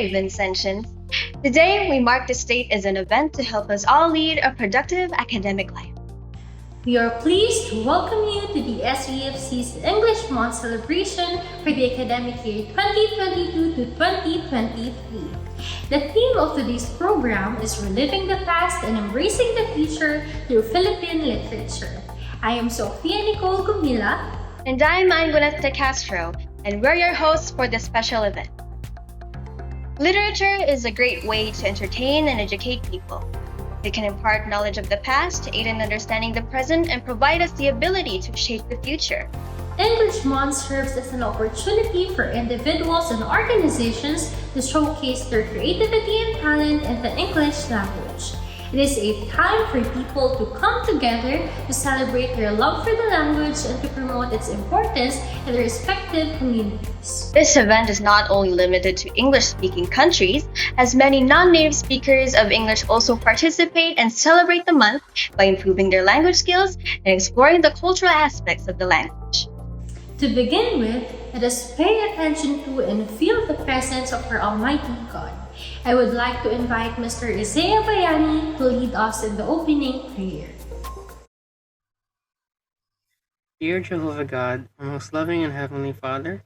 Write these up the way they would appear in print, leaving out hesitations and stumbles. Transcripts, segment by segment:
day, Vincentians. Today, we mark this date as an event to help us all lead a productive academic life. We are pleased to welcome you to the SEFC's English Month celebration for the academic year 2022 to 2023. The theme of today's program is Reliving the Past and Embracing the Future through Philippine Literature. I am Sofia Nicole Gumila. And I'm Anguinette De Castro, and we're your hosts for this special event. Literature is a great way to entertain and educate people. It can impart knowledge of the past, aid in understanding the present, and provide us the ability to shape the future. English Month serves as an opportunity for individuals and organizations to showcase their creativity and talent in the English language. It is a time for people to come together to celebrate their love for the language and to promote its importance in their respective communities. This event is not only limited to English-speaking countries, as many non-native speakers of English also participate and celebrate the month by improving their language skills and exploring the cultural aspects of the language. To begin with, let us pay attention to and feel the presence of our Almighty God. I would like to invite Mr. Isaiah Bayani to lead us in the opening prayer. Dear Jehovah God, our most loving and heavenly Father,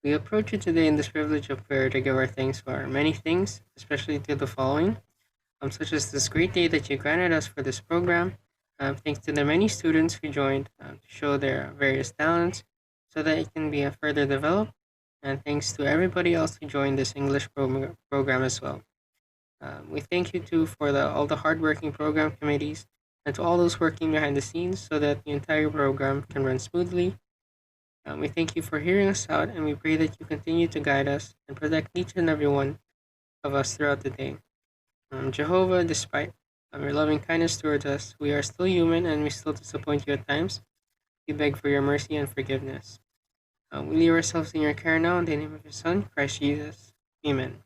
we approach you today in this privilege of prayer to give our thanks for many things, especially to the following, such as this great day that you granted us for this program. Thanks to the many students who joined to show their various talents so that it can be further developed. And thanks to everybody else who joined this English program as well. We thank you too for all the hardworking program committees and to all those working behind the scenes so that the entire program can run smoothly. We thank you for hearing us out, and we pray that you continue to guide us and protect each and every one of us throughout the day. Jehovah, despite your loving kindness towards us, we are still human and we still disappoint you at times. We beg for your mercy and forgiveness. We leave ourselves in your care now in the name of your Son, Christ Jesus. Amen.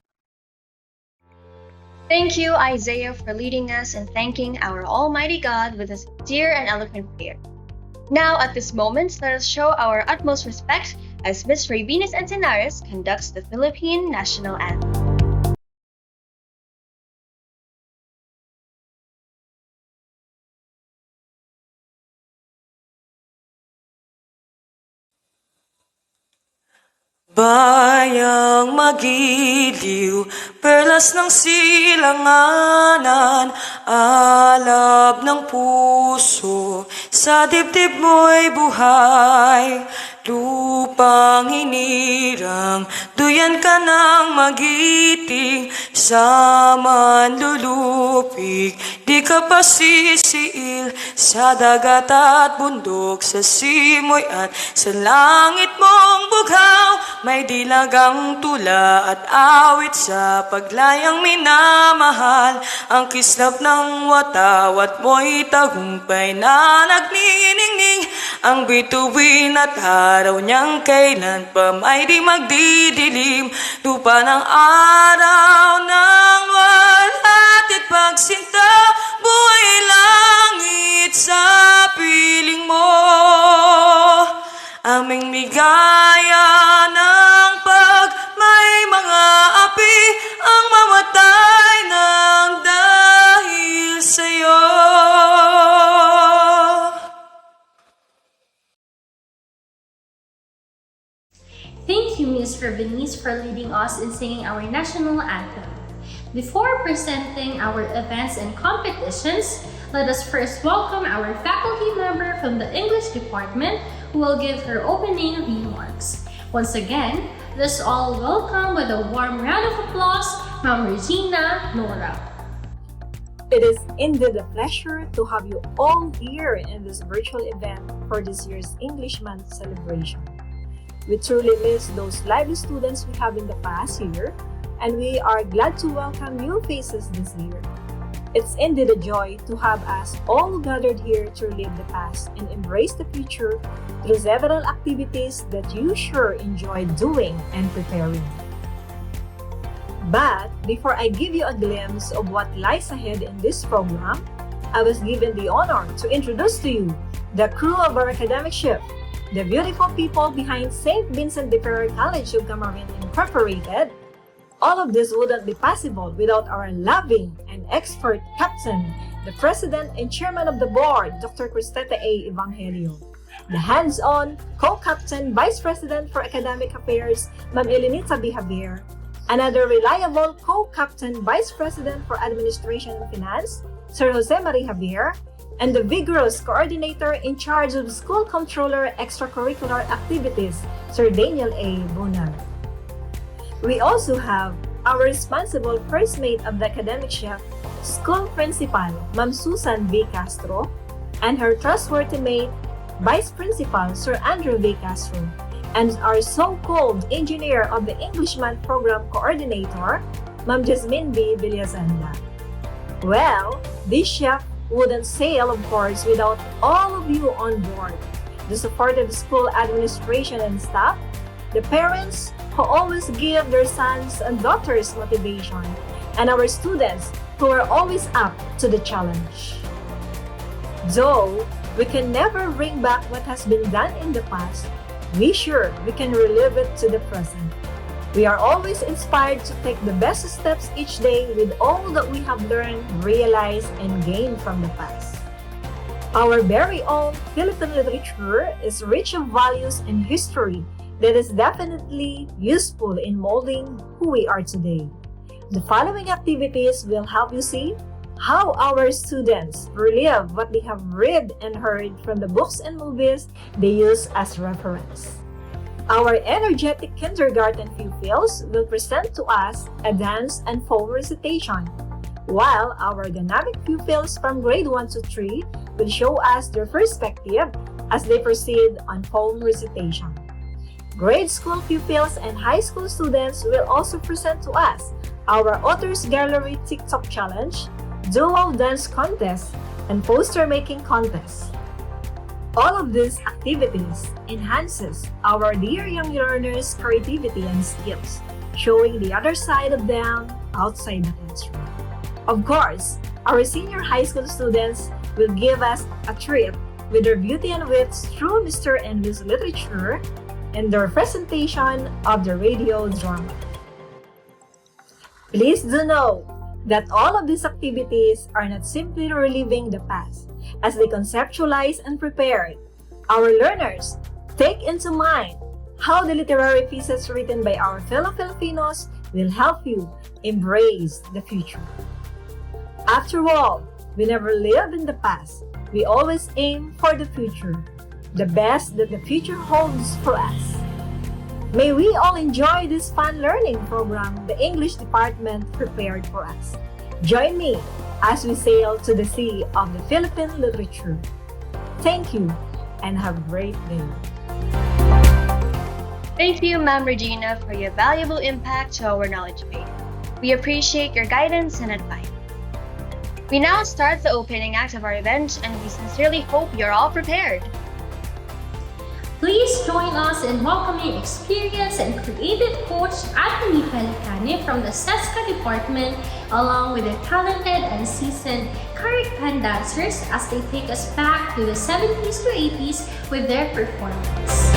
Thank you, Isaiah, for leading us and thanking our Almighty God with a sincere and eloquent prayer. Now, at this moment, let us show our utmost respect as Ms. Rabinas Encinares conducts the Philippine National Anthem. Bayang magiliw, perlas ng silanganan, alab ng puso, sa dibdib mo'y buhay. Lupang hinirang, duyan ka ng magiting, sa manlulupig, di ka pa sisiil, sa dagat at bundok, sa simoy at sa langit mong bughaw, may dilagang tula at awit sa paglayang minamahal, ang kislap ng watawat mo'y tagumpay na nagniningning, ang bituin at araw niyang kailan pa may di magdidilim, lupa ng araw ng wala't pagsinta, buhay langit sa piling mo, aming ligaya ng pag may mga api ang mamatay ng dahil sa'yo. Thank you, Ms. Rabinas, for leading us in singing our national anthem. Before presenting our events and competitions, let us first welcome our faculty member from the English department who will give her opening remarks. Once again, let's all welcome with a warm round of applause, Ma'am Regina Nora. It is indeed a pleasure to have you all here in this virtual event for this year's English Month celebration. We truly miss those lively students we have in the past year, and we are glad to welcome new faces this year. It's indeed a joy to have us all gathered here to relive the past and embrace the future through several activities that you sure enjoy doing and preparing. But before I give you a glimpse of what lies ahead in this program, I was given the honor to introduce to you the crew of our academic ship, the beautiful people behind St. Vincent de Ferrer College of Camarines Incorporated, All of this wouldn't be possible without our loving and expert captain, the president and chairman of the board, Dr. Cristeta A. Evangelio. The hands-on co-captain, vice president for academic affairs, Ma'am Elenita B. Javier. Another reliable co-captain, vice president for administration and finance, Sir Jose Marie Javier. And the vigorous coordinator in charge of school controller extracurricular activities, Sir Daniel A. Bunal. We also have our responsible first mate of the academic chef, school principal, Ma'am Susan V. Castro, and her trustworthy mate, Vice Principal, Sir Andrew V. Castro, and our so-called engineer of the Englishman Program Coordinator, Ma'am Jasmine B. Villazanda. Well, this chef wouldn't sail, of course, without all of you on board. The support of the school administration and staff, the parents who always give their sons and daughters motivation, and our students who are always up to the challenge. Though we can never bring back what has been done in the past, we sure we can relive it to the present. We are always inspired to take the best steps each day with all that we have learned, realized, and gained from the past. Our very own Philippine literature is rich of values and history that is definitely useful in molding who we are today. The following activities will help you see how our students relive what they have read and heard from the books and movies they use as reference. Our energetic kindergarten pupils will present to us a dance and poem recitation, while our dynamic pupils from grade 1 to 3 will show us their perspective as they proceed on poem recitation. Grade school pupils and high school students will also present to us our Authors Gallery TikTok Challenge, Duo Dance Contest, and Poster Making Contest. All of these activities enhances our dear young learners' creativity and skills, showing the other side of them outside the classroom. Of course, our senior high school students will give us a treat with their beauty and wits through Mr. and Ms. Literature and their presentation of the radio drama. Please do know that all of these activities are not simply reliving the past. As they conceptualize and prepare, our learners take into mind how the literary pieces written by our fellow Filipinos will help you embrace the future. After all, we never live in the past. We always aim for the future, the best that the future holds for us. May we all enjoy this fun learning program the English department prepared for us. Join me as we sail to the sea of the Philippine literature. Thank you and have a great day. Thank you, Ma'am Regina, for your valuable impact to our knowledge base. We appreciate your guidance and advice. We now start the opening act of our event, and we sincerely hope you're all prepared. Please join us in welcoming experienced and creative coach Anthony Pelicane from the SESCA department, along with the talented and seasoned Carrick-Pan dancers as they take us back to the 70s to 80s with their performance.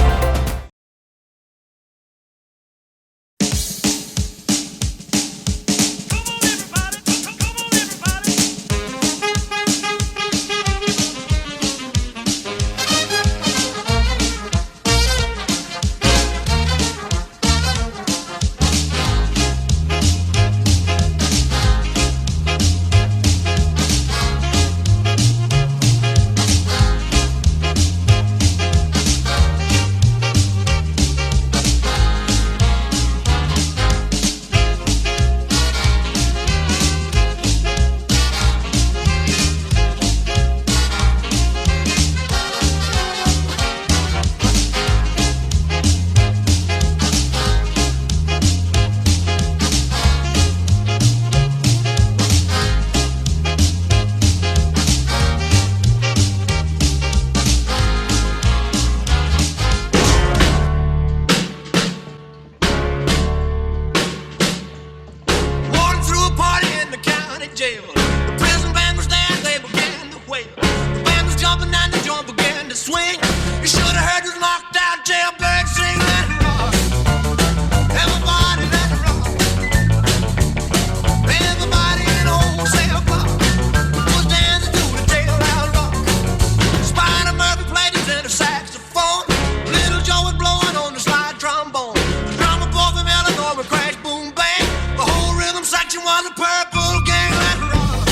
was a purple gang like rock.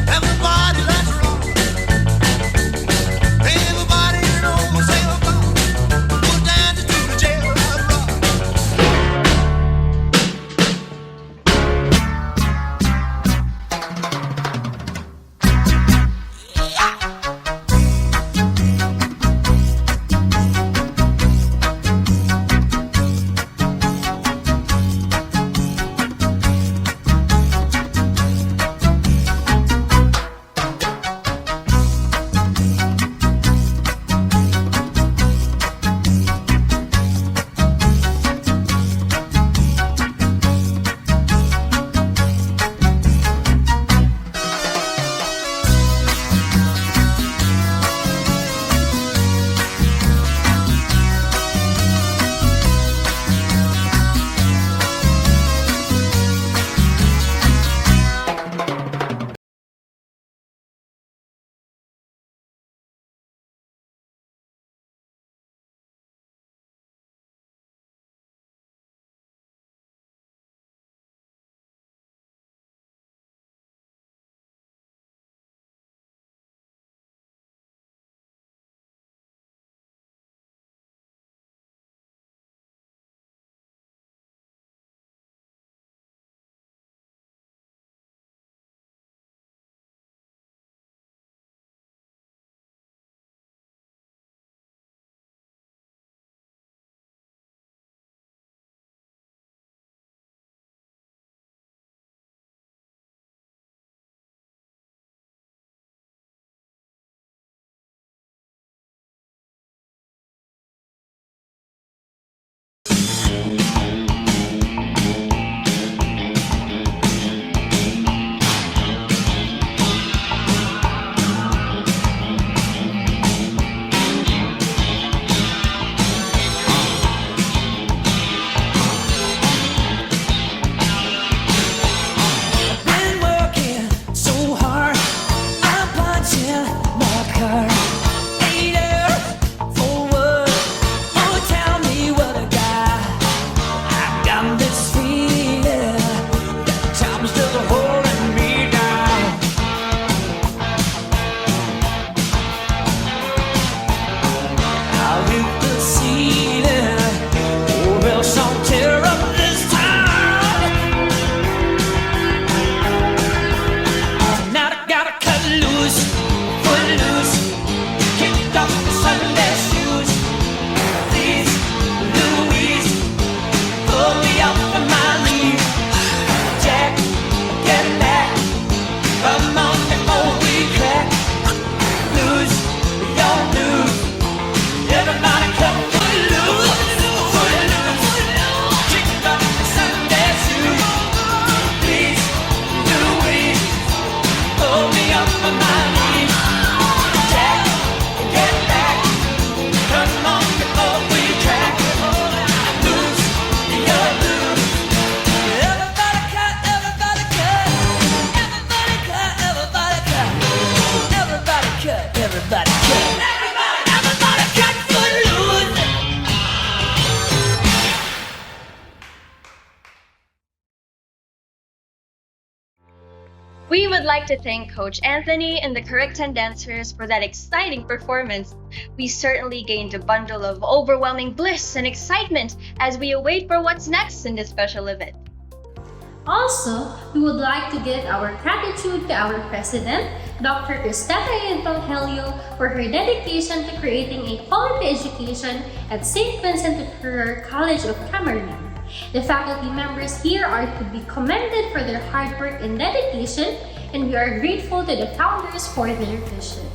Everybody likes rock. Everybody knows everybody was dancing to the jail rock. Been working so hard, I'm punching my card. 8 hours for what? Oh, tell me what I got. I got this feeling that time's still holding me down. I hit the ceiling, or else I'll tear up this town. Now I gotta cut loose, foot loose, kick off the Sunday shoes. Please, Louise, pull me up from my leave. Jack, get back, come on before we crack. Lose, your news, everybody cut foot loose, kick off the Sunday shoes. Please, Louise, pull me up from my knees. Jack, get back, come on before we crack. Lose, your news. Everybody cut, everybody cut. Everybody cut, everybody cut. Everybody cut, everybody cut. Everybody cut foot loose. We would like to thank Coach Anthony and the Curriculum dancers for that exciting performance. We certainly gained a bundle of overwhelming bliss and excitement as we await for what's next in this special event. Also, we would like to give our gratitude to our President, Dr. Cristeta Evangelio, for her dedication to creating a quality education at St. Vincent de Ferrer College of Cameroon. The faculty members here are to be commended for their hard work and dedication, and we are grateful to the founders for their vision.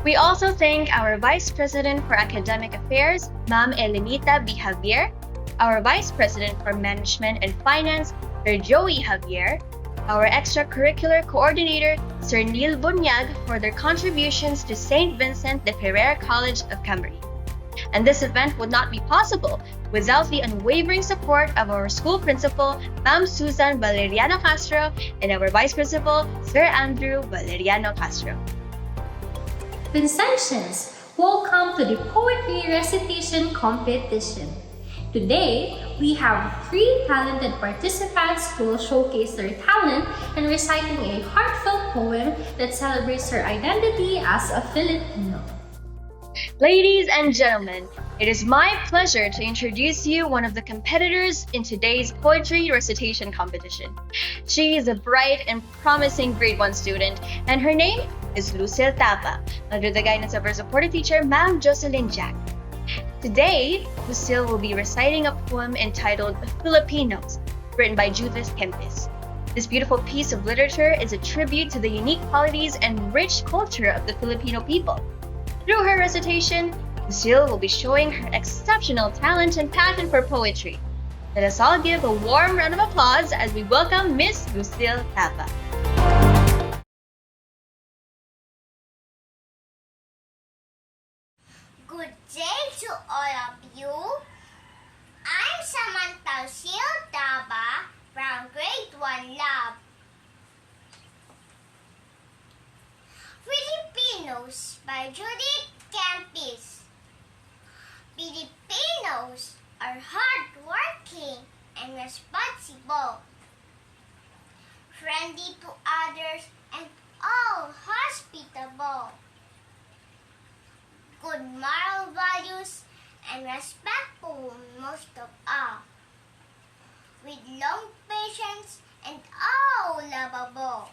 We also thank our Vice President for Academic Affairs, Ma'am Elenita B. Javier, our Vice President for Management and Finance, Sir Joey Javier, our Extracurricular Coordinator, Sir Neil Bunyag, for their contributions to St. Vincent de Ferrer College of Cameroon. And this event would not be possible without the unwavering support of our school principal, Ma'am Susan Valeriano Castro, and our Vice Principal, Sir Andrew Valeriano Castro. Vincentians, welcome to the Poetry Recitation Competition. Today, we have 3 talented participants who will showcase their talent in reciting a heartfelt poem that celebrates their identity as a Filipino. Ladies and gentlemen, it is my pleasure to introduce you one of the competitors in today's poetry recitation competition. She is a bright and promising grade 1 student, and her name is Lucille Tapa, under the guidance of her supporting teacher, Ma'am Jocelyn Jack. Today, Lucille will be reciting a poem entitled Filipinos, written by Judith Kempis. This beautiful piece of literature is a tribute to the unique qualities and rich culture of the Filipino people. Through her recitation, Lucille will be showing her exceptional talent and passion for poetry. Let us all give a warm round of applause as we welcome Miss Lucille Tapa. Good day to all of you. I'm Samantha Lucille Tapa from Grade 1 Lab. Filipinos by Judith Kempis. Filipinos are hardworking and responsible, friendly to others and all hospitable. Good moral values and respectful most of all, with long patience and all lovable.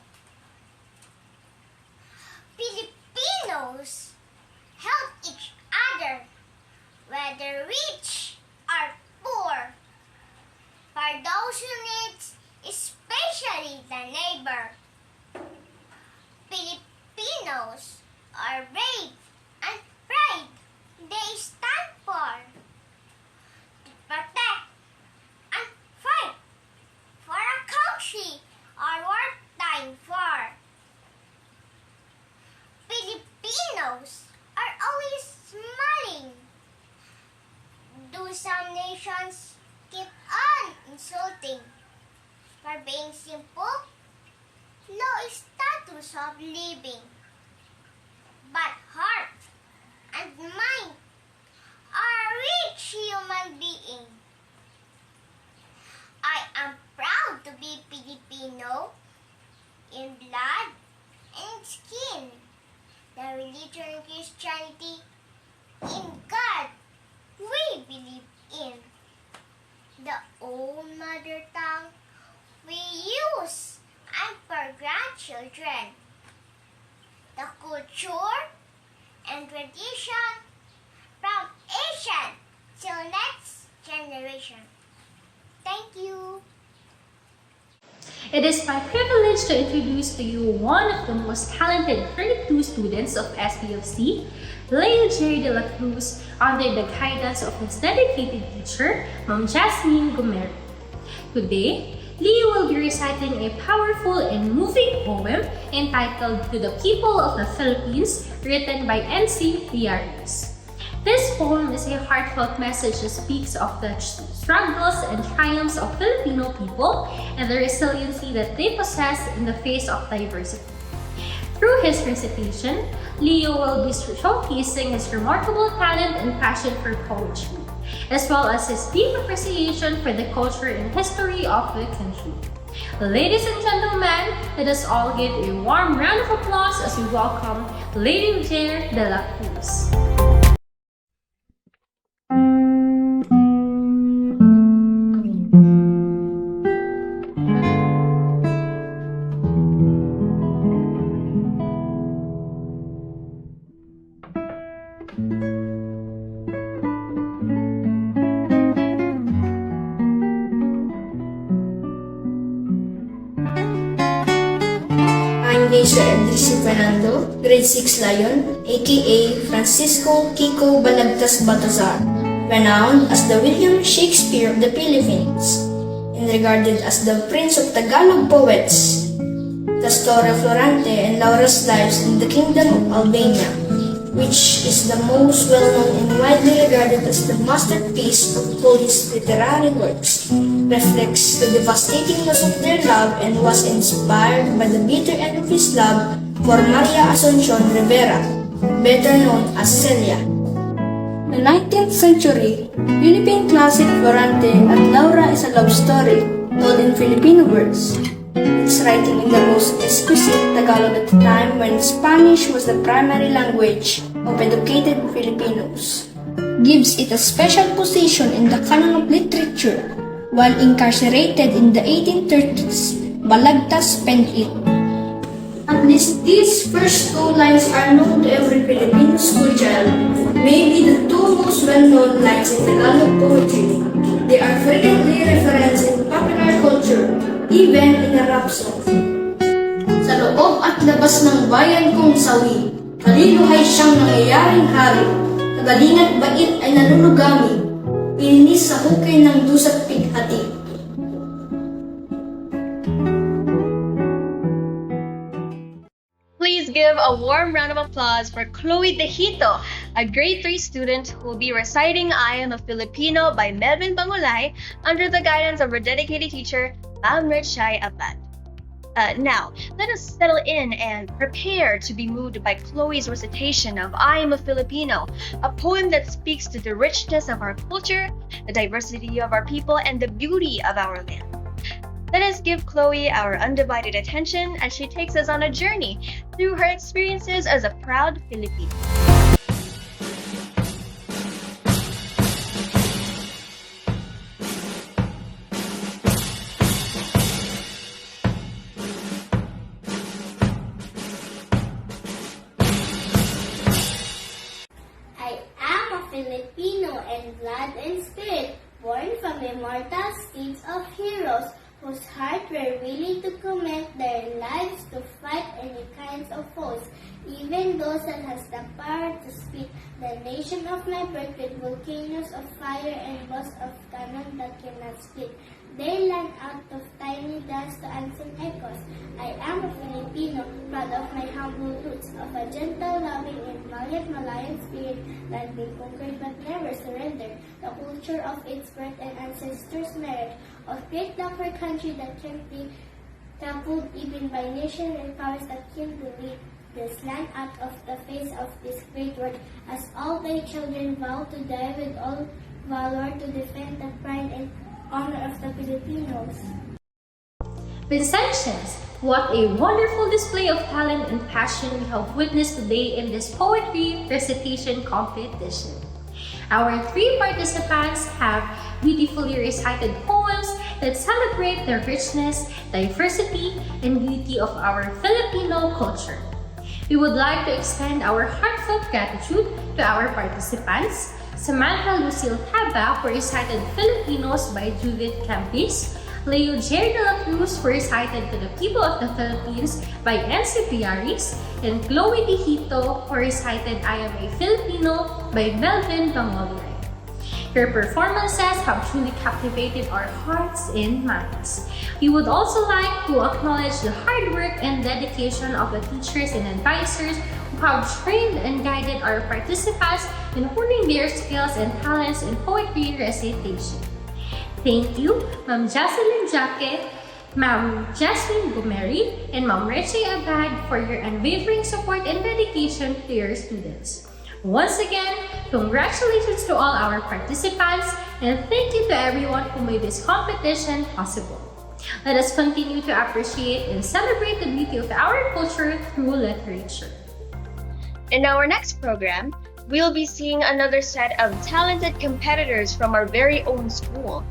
Filipinos help each other, whether rich or poor, for those who need, especially the neighbor. Filipinos are brave and pride they stand for, to protect and fight for a country or worth dying for. Filipinos are always smiling. Do some nations keep on insulting for being simple? Low status of living. But heart and mind are a rich human being. I am proud to be Filipino in blood and skin. The religion Christianity, in God we believe in. The old mother tongue we use and for grandchildren. The culture and tradition from Asian till next generation. Thank you. It is my privilege to introduce to you one of the most talented 32 students of SPFC, Leo J. de la Cruz, under the guidance of his dedicated teacher, Ma'am Jasmine Gomero. Today, Leo will be reciting a powerful and moving poem entitled To the People of the Philippines, written by N.C. Diaries. This poem is a heartfelt message that speaks of the struggles and triumphs of Filipino people and the resiliency that they possess in the face of diversity. Through his recitation, Leo will be showcasing his remarkable talent and passion for poetry, as well as his deep appreciation for the culture and history of the country. Ladies and gentlemen, let us all give a warm round of applause as we welcome Lady J. de la Cruz. I'm Jason Enrique Fernando, grade 6 Lion, aka Francisco Kiko Balagtas Batazar, renowned as the William Shakespeare of the Philippines, and regarded as the Prince of Tagalog poets. The story of Florante and Laura's lives in the Kingdom of Albania, which is the most well-known and widely regarded as the masterpiece of all his literary works, reflects the devastating loss of their love and was inspired by the bitter end of his love for Maria Asuncion Rivera, better known as Celia. The 19th century, Philippine classic Florante at Laura is a love story told in Filipino words. It's writing in the most exquisite Tagalog at the time when Spanish was the primary language of educated Filipinos. Gives it a special position in the canon of literature. While incarcerated in the 1830s, Balagtas penned it. At least these first two lines are known to every Filipino school child, maybe the two most well-known lines in Tagalog poetry. They are frequently referenced in popular culture, even in a rap song. Sa loob at labas ng bayan kong sawi, kaliluhay siyang nangyayaring hari, kagalingan at bait ay nalulugami, ininis sa hukay ng dusat pighati. Please give a warm round of applause for Chloe Tejito, a grade 3 student who will be reciting I Am a Filipino by Melvin Bangulay under the guidance of her dedicated teacher, Ma'am Richay Abad. Now, let us settle in and prepare to be moved by Chloe's recitation of I Am a Filipino, a poem that speaks to the richness of our culture, the diversity of our people, and the beauty of our land. Let us give Chloe our undivided attention as she takes us on a journey through her experiences as a proud Filipino. I am a Filipino in blood and spirit, born from immortal steeds of heroes whose hearts were willing to commit their lives to fight any kinds of foes, even those that has the power to split the nation of my birth with volcanoes of fire and bows of cannon that cannot split. They land out of tiny dust to unseen echoes. I am a Filipino, proud of my humble roots, of a gentle, loving, and valiant Malayan spirit that been conquered but never surrendered. The culture of its birth and ancestors' merit, of great love for country that can be trampled even by nation and powers that can delete this land out of the face of this great world, as all thy children vow to die with all valor to defend the pride and honor of the Filipinos. Vincentians, what a wonderful display of talent and passion we have witnessed today in this poetry recitation competition. Our three participants have beautifully recited poems that celebrate the richness, diversity, and beauty of our Filipino culture. We would like to extend our heartfelt gratitude to our participants, Samantha Lucille Taba, who recited Filipinos by Judith Campis, Leo J. de la Cruz, who recited To the People of the Philippines by N.C. Piaris, and Chloe Tejito, who recited I Am a Filipino by Melvin Bangolay. Your performances have truly captivated our hearts and minds. We would also like to acknowledge the hard work and dedication of the teachers and advisors who have trained and guided our participants in honing their skills and talents in poetry recitation. Thank you, Ma'am Jocelyn Jaque, Ma'am Jasmine Gumeri, and Ma'am Richie Abad for your unwavering support and dedication to your students. Once again, congratulations to all our participants and thank you to everyone who made this competition possible. Let us continue to appreciate and celebrate the beauty of our culture through literature. In our next program, we'll be seeing another set of talented competitors from our very own school.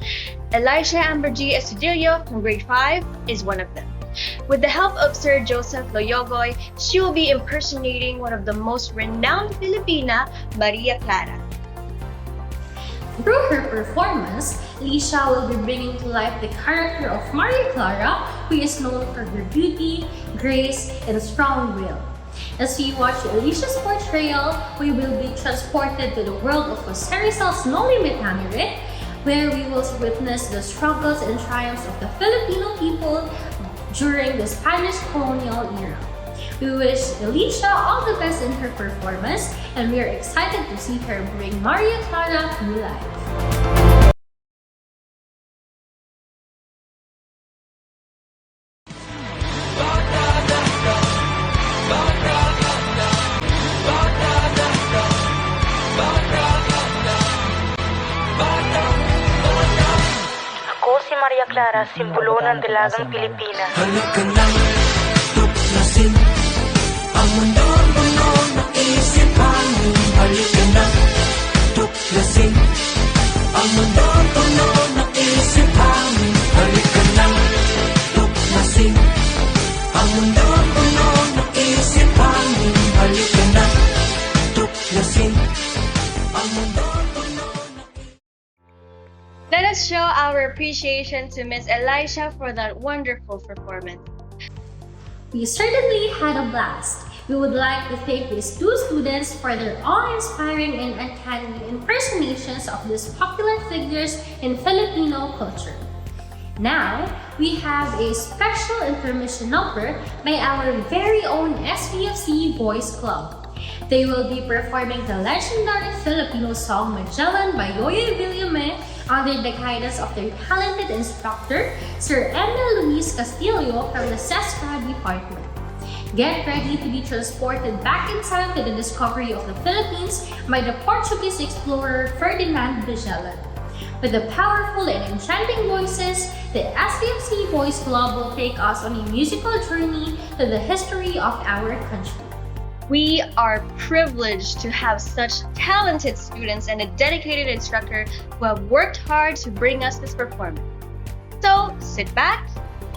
Elisha Amberg Estudillo from grade 5 is one of them. With the help of Sir Joseph Loyogoy, she will be impersonating one of the most renowned Filipina, Maria Clara. Through her performance, Lisha will be bringing to life the character of Maria Clara, who is known for her beauty, grace, and strong will. As we watch Alicia's portrayal, we will be transported to the world of Jose Rizal's No Limit Namirite, where we will witness the struggles and triumphs of the Filipino people during the Spanish colonial era. We wish Alicia all the best in her performance, and we are excited to see her bring Maria Clara to life. Maria Clara, simbolo ng dalagang Pilipinas. Halika nang tuklasin ang mundo-mundo ng isipan mo. Halika nang tuklasin ang mundo-mundo ng isipan mo. Halika nang tuklasin ang mundo-mundo ng isipan mo. Halika nang tuklasin ang mundo-mundo ng Let us show our appreciation to Miss Elisha for that wonderful performance. We certainly had a blast. We would like to thank these two students for their awe-inspiring and uncanny impersonations of these popular figures in Filipino culture. Now, we have a special intermission number by our very own SVFC Boys Club. They will be performing the legendary Filipino song Magellan by Yoyoy Villame under the guidance of their talented instructor, Sir Emil Luis Castillo from the SESCA department. Get ready to be transported back in time to the discovery of the Philippines by the Portuguese explorer Ferdinand Magellan. With the powerful and enchanting voices, the SVFC Boys Club will take us on a musical journey to the history of our country. We are privileged to have such talented students and a dedicated instructor who have worked hard to bring us this performance. So sit back,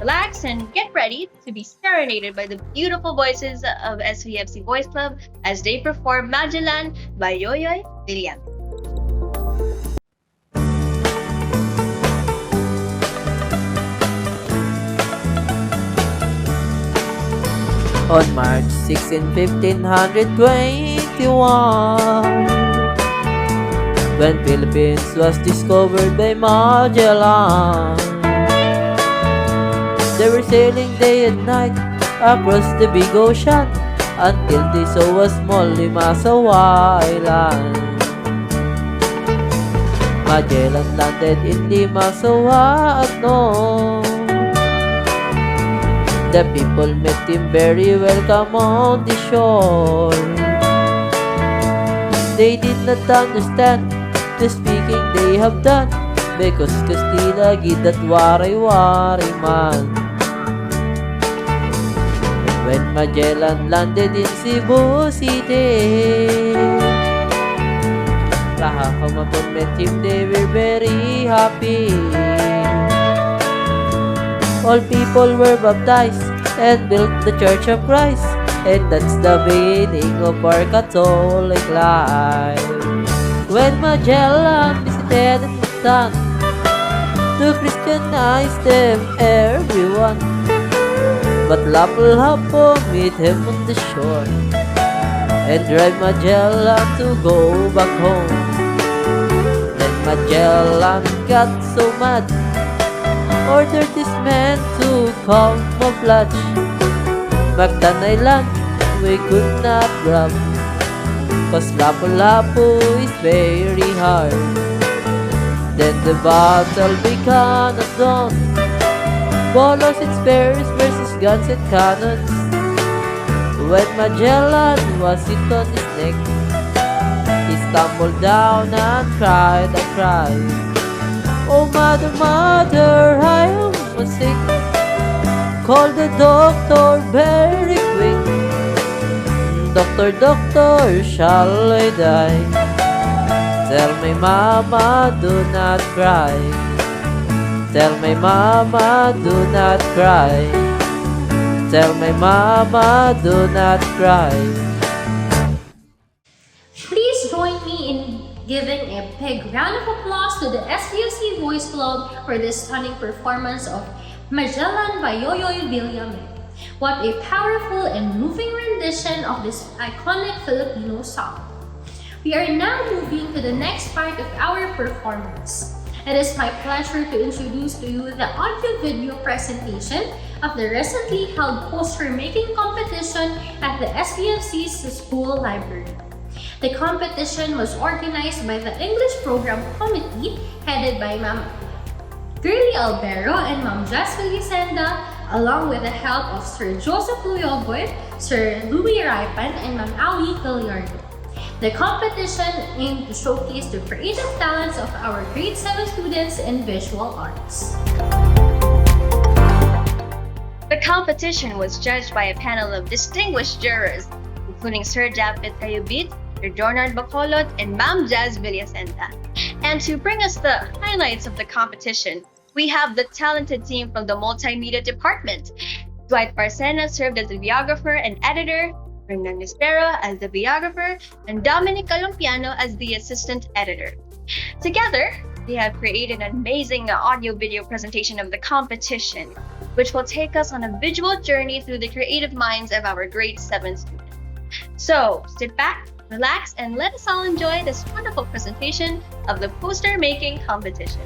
relax, and get ready to be serenaded by the beautiful voices of SVFC Boys Club as they perform Magellan by Yoyoy Villame. On March 16, 1521, when Philippines was discovered by Magellan, they were sailing day and night across the big ocean until they saw a small Limasaw island. Magellan landed in Limasaw at noon. The people met him very welcome on the shore. They did not understand the speaking they have done, because Castilla gid that wari-wari man. And when Magellan landed in Cebu City, lahat of them met him, they were very happy. All people were baptized and built the Church of Christ, and that's the beginning of our Catholic life. When Magellan visited Luzon to Christianize them, everyone, but Lapu-Lapu meet him on the shore and drive Magellan to go back home. Then Magellan got so mad, ordered this man to camouflage. Mactan Island we could not grab, cause Lapu-Lapu is very hard. Then the battle began at dawn, bolos and spears versus guns and cannons. When Magellan was hit on his neck, he stumbled down and cried and cried. Oh mother, mother, I am sick. Call the doctor very quick. Doctor, doctor, shall I die? Tell me mama, do not cry. Tell me mama, do not cry. Tell me mama, do not cry. Please join me in giving a big round of applause to the SVFC Voice Club for this stunning performance of Magellan by Yoyoy Villame. What a powerful and moving rendition of this iconic Filipino song. We are now moving to the next part of our performance. It is my pleasure to introduce to you the audio-video presentation of the recently held poster making competition at the SVFC's school library. The competition was organized by the English Program Committee headed by Ma'am Girly Albero and Ma'am Jess Felicenda, along with the help of Sir Joseph Luyoboy, Sir Louis Raipan, and Ma'am Awi Gallardo. The competition aimed to showcase the creative talents of our grade 7 students in visual arts. The competition was judged by a panel of distinguished jurors, including Sir Japit Ayubit, Sir Donald Bacolod, and Ma'am Jazz Villasenta. And to bring us the highlights of the competition, we have the talented team from the multimedia department. Dwight Barcena served as the videographer and editor, Hernan Nispero as the videographer, and Dominic Calumpiano as the assistant editor. Together, they have created an amazing audio-video presentation of the competition, which will take us on a visual journey through the creative minds of our grade 7 students. So, sit back, relax, and let us all enjoy this wonderful presentation of the poster making competition.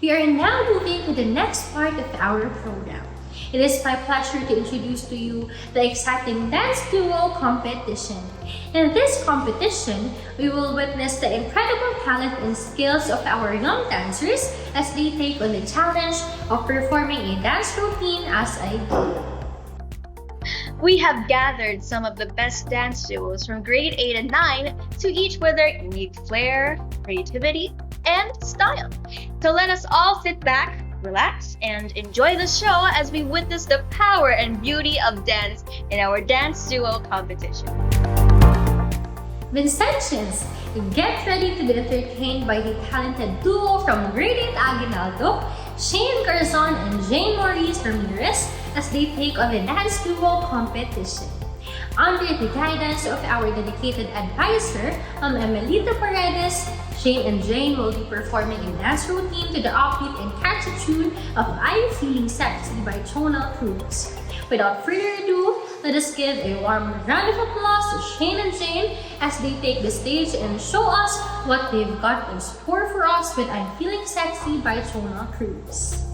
We are now moving to the next part of our program. It is my pleasure to introduce to you the exciting dance duo competition. In this competition, we will witness the incredible talent and skills of our young dancers as they take on the challenge of performing a dance routine as a group. We have gathered some of the best dance duos from grade 8 and 9 to each with their unique flair, creativity, and style. So let us all sit back, relax, and enjoy the show as we witness the power and beauty of dance in our dance duo competition. Vincentians, get ready to be entertained by the talented duo from grade 8 Aguinaldo, Shane Garzon and Jane Maurice Ramirez as they take on the dance duo competition. Under the guidance of our dedicated advisor, Emelita Paredes, Shane and Jane will be performing a dance routine to the upbeat and catchy tune of I'm Feeling Sexy by Tonal Cruz. Without further ado, let us give a warm round of applause to Shane and Jane as they take the stage and show us what they've got in store for us with I'm Feeling Sexy by Tonal Cruz.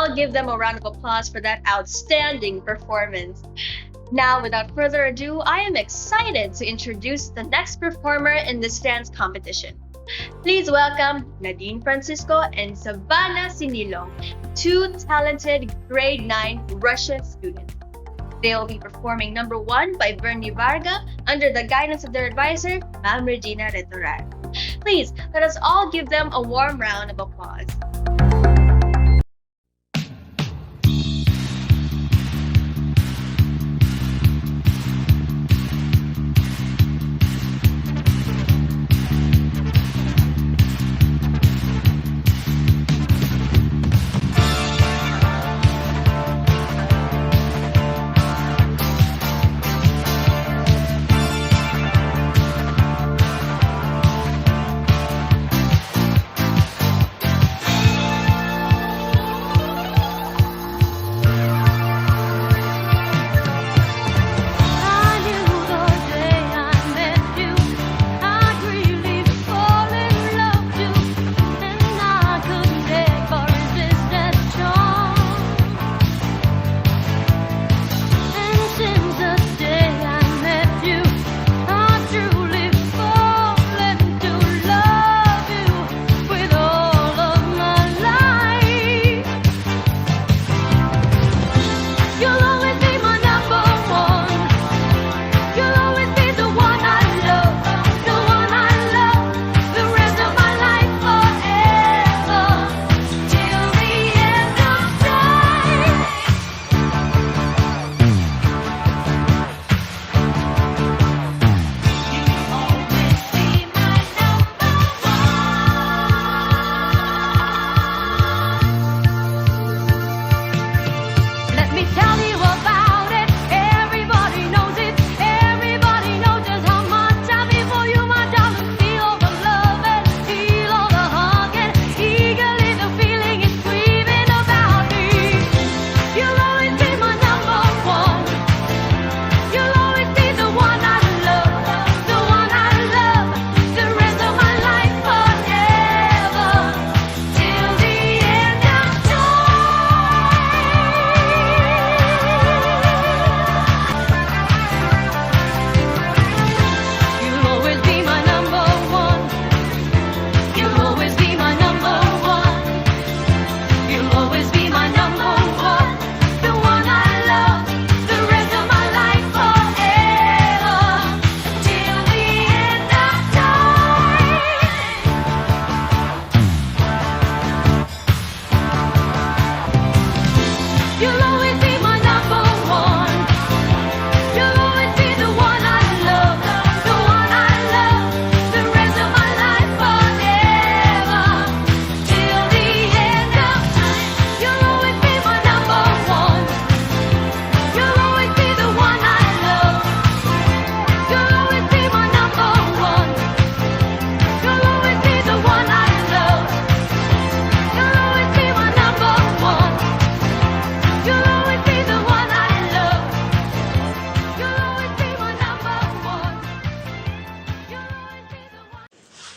all give them a round of applause for that outstanding performance. Now, without further ado, I am excited to introduce the next performer in this dance competition. Please welcome Nadine Francisco and Savannah Sinilong, two talented grade 9 Russian students. They will be performing number 1 by Bernie Varga under the guidance of their advisor, Ma'am Regina Retoral. Please, let us all give them a warm round of applause.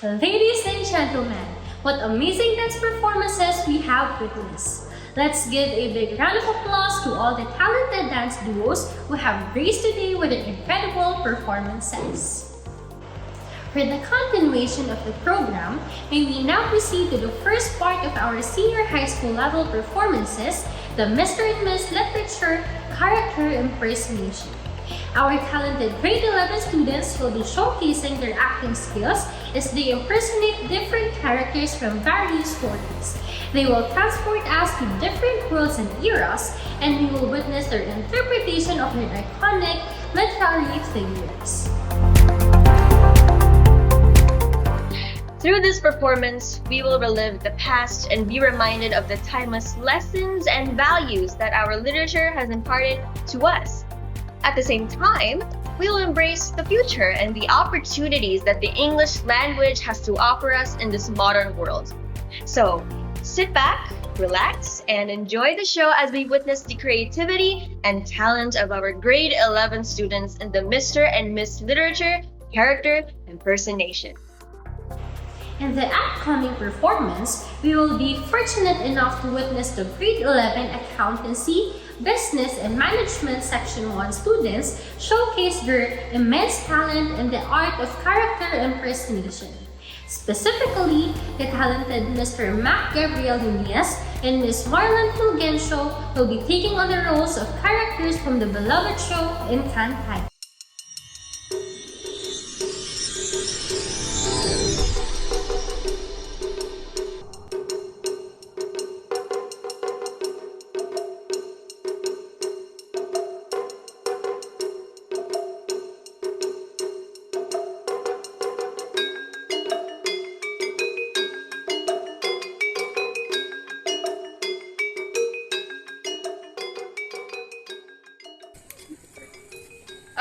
Ladies and gentlemen, what amazing dance performances we have witnessed. Let's give a big round of applause to all the talented dance duos who have graced today with their incredible performances. For the continuation of the program, may we now proceed to the first part of our senior high school level performances, the Mr. and Miss Literature Character Impersonation. Our talented grade 11 students will be showcasing their acting skills as they impersonate different characters from various stories. They will transport us to different worlds and eras, and we will witness their interpretation of their iconic literary figures. Through this performance, we will relive the past and be reminded of the timeless lessons and values that our literature has imparted to us. At the same time, we will embrace the future and the opportunities that the English language has to offer us in this modern world. So, sit back, relax, and enjoy the show as we witness the creativity and talent of our grade 11 students in the Mr. and Miss Literature Character Impersonation. In the upcoming performance, we will be fortunate enough to witness the grade 11 Accountancy, Business and Management Section 1 students showcase their immense talent in the art of character impersonation. Specifically, the talented Mr. Mac Gabriel Nunez and Miss Marlon Fulgencio will be taking on the roles of characters from the beloved show Encantada.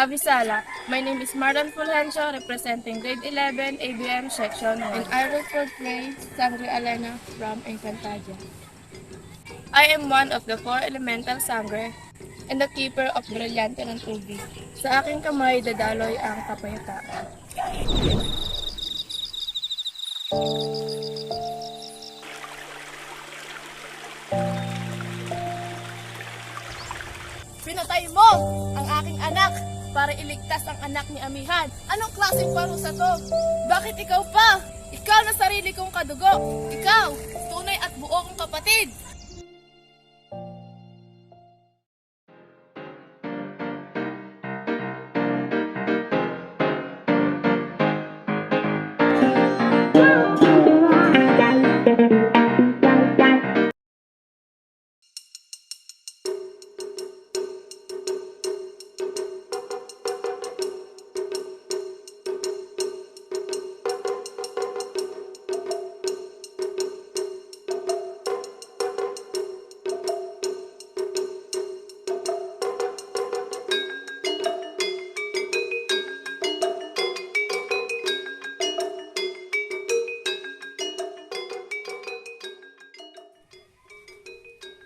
Avisala. My name is Marlon Fulgencio, representing grade 11 ABM section 1. And I will portray Sangre Elena from Encantadia. I am one of the 4 elemental sangre and the keeper of Brilyante ng tubig. Sa aking kamay dadaloy ang kapayapaan. Pinatay mo ang aking anak para iligtas ang anak ni Amihan. Anong klaseng parusa to? Bakit ikaw pa? Ikaw na sarili kong kadugo. Ikaw, tunay at buo kong kapatid.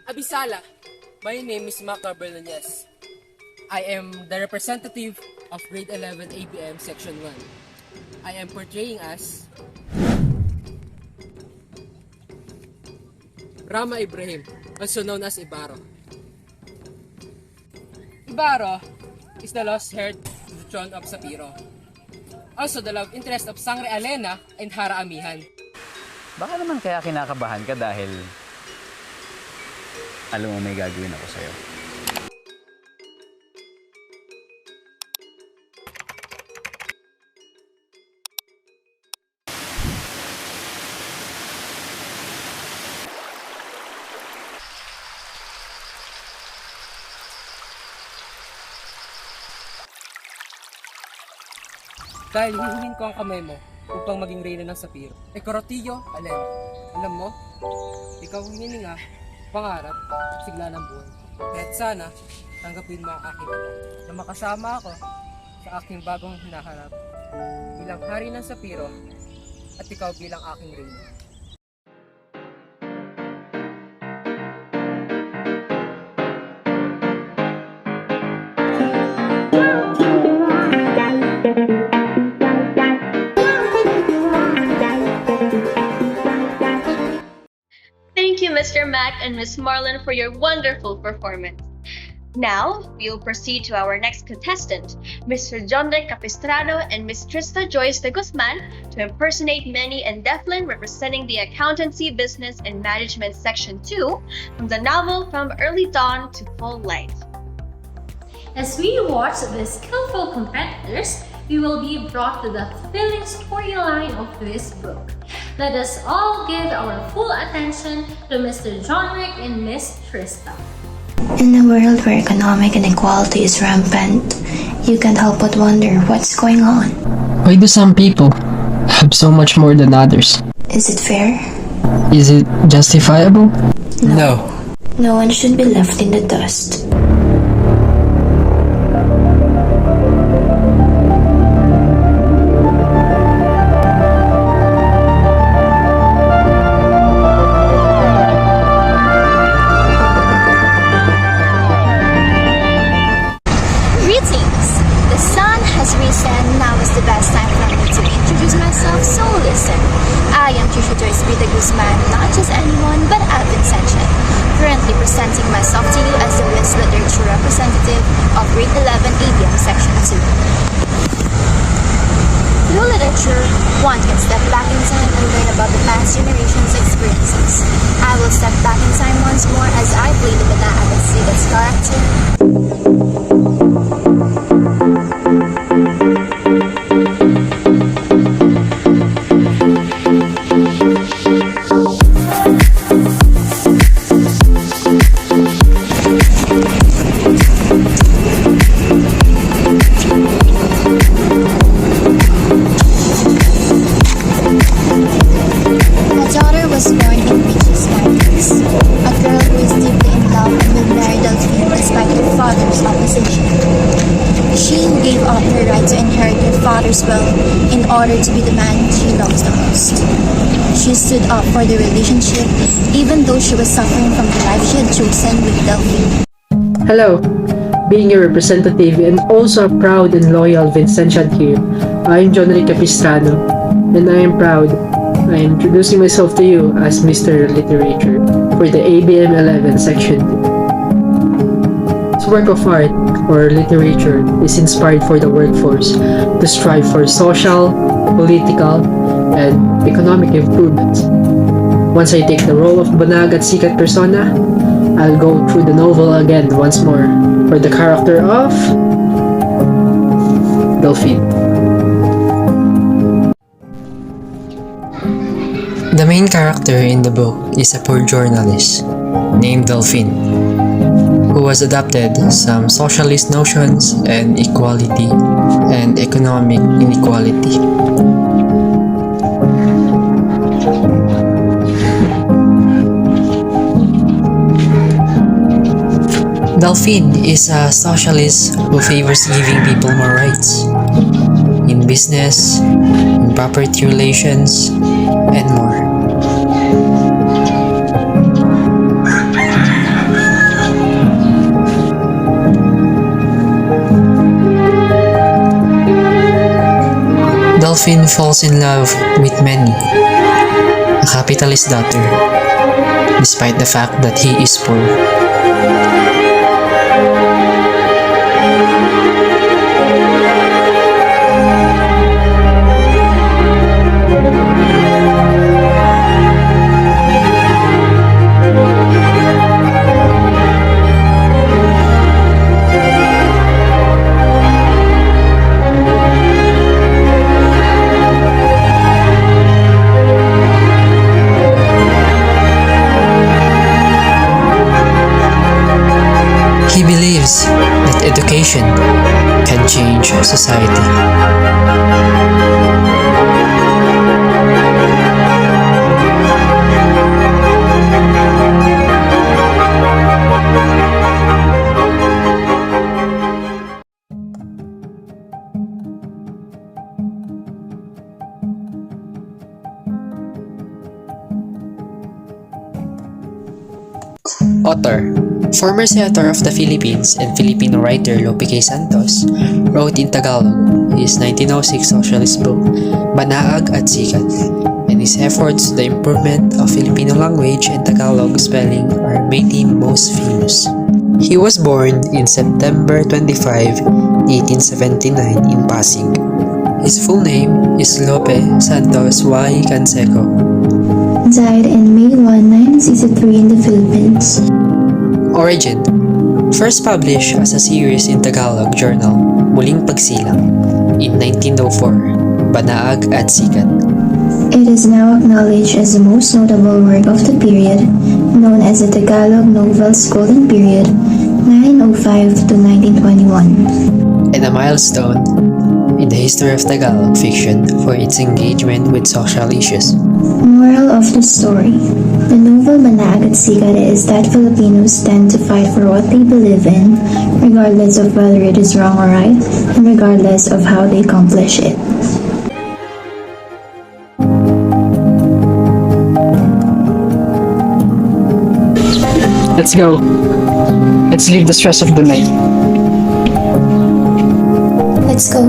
Abisala, my name is Mac Gabriel Nunez. I am the representative of grade 11 ABM section 1. I am portraying as Rama Ibrahim, also known as Ibarro. Ibarro is the lost-haired son of Sapiro. Also the love interest of Sangre Elena and Hara Amihan. Baka naman kaya kinakabahan ka dahil alam mo may gagawin ako sa'yo. Dahil hihingin ko ang kamay mo upang maging reyna ng Sapiro. Ekorotillo, Alen. Alam mo, ikaw hinihinga, pangarap, sigla ng buhay. Kaya't sana, tanggapin mo ang aking alay na makasama ako sa aking bagong hinaharap bilang hari ng Sapiro at ikaw bilang aking reyna. Thank you, Mr. Mac and Miss Marlon, for your wonderful performance. Now, we'll proceed to our next contestant, Mr. John De Capistrano and Miss Trista Joyce de Guzman, to impersonate Manny and Declan, representing the Accountancy, Business, and Management Section 2 from the novel From Early Dawn to Full Light. As we watch these skillful competitors, we will be brought to the thrilling storyline of this book. Let us all give our full attention to Mr. John Rick and Miss Trista. In a world where economic inequality is rampant, you can't help but wonder what's going on. Why do some people have so much more than others? Is it fair? Is it justifiable? No. No one should be left in the dust. man, not just anyone, but Al Vincentian, currently presenting myself to you as the Miss Literature representative of Grade 11 ABM Section 2. Through literature, one can step back in time and learn about the past generation's experiences. I will step back in time once more as I play the banana and see its character. My daughter was born in Richie's Mountains, a girl who is deeply in love and will marry Delphine despite her father's opposition. She who gave up her right to inherit her father's wealth in order to be the man she loves the most. She stood up for the relationship even though she was suffering from the life she had chosen with Delphine. Hello, being a representative and also a proud and loyal Vincentian here, I am John Rick Capistrano, and I am proud. I am introducing myself to you as Mr. Literature for the ABM 11 Section 2. This work of art, or literature, is inspired for the workforce to strive for social, political, and economic improvements. Once I take the role of Banag at Sikat persona, I'll go through the novel again once more for the character of Delphine. The main character in the book is a poor journalist named Delphine, who was adopted some socialist notions and equality and economic inequality. Delphine is a socialist who favors giving people more rights in business, in property relations, and more. Delphine falls in love with Manny, a capitalist daughter, despite the fact that he is poor. He believes that education can change society. Author. Former Senator of the Philippines and Filipino writer Lope K. Santos wrote in Tagalog his 1906 socialist book, Banaag at Sikat, and his efforts to the improvement of Filipino language and Tagalog spelling are made him most famous. He was born in September 25, 1879 in Pasig. His full name is Lope Santos Y. Canseco. Died in May 1, 1963 in the Philippines. Origin. First published as a series in Tagalog journal, Muling Pagsilang, in 1904, Banaag at Sikat. It is now acknowledged as the most notable work of the period, known as the Tagalog Novels Golden Period, 1905 to 1921. And a milestone in the history of Tagalog fiction for its engagement with social issues. Moral of the story. The novel Banaag at Sikat is that Filipinos tend to fight for what they believe in, regardless of whether it is wrong or right, and regardless of how they accomplish it. Let's go. Let's leave the stress of the night. Let's go.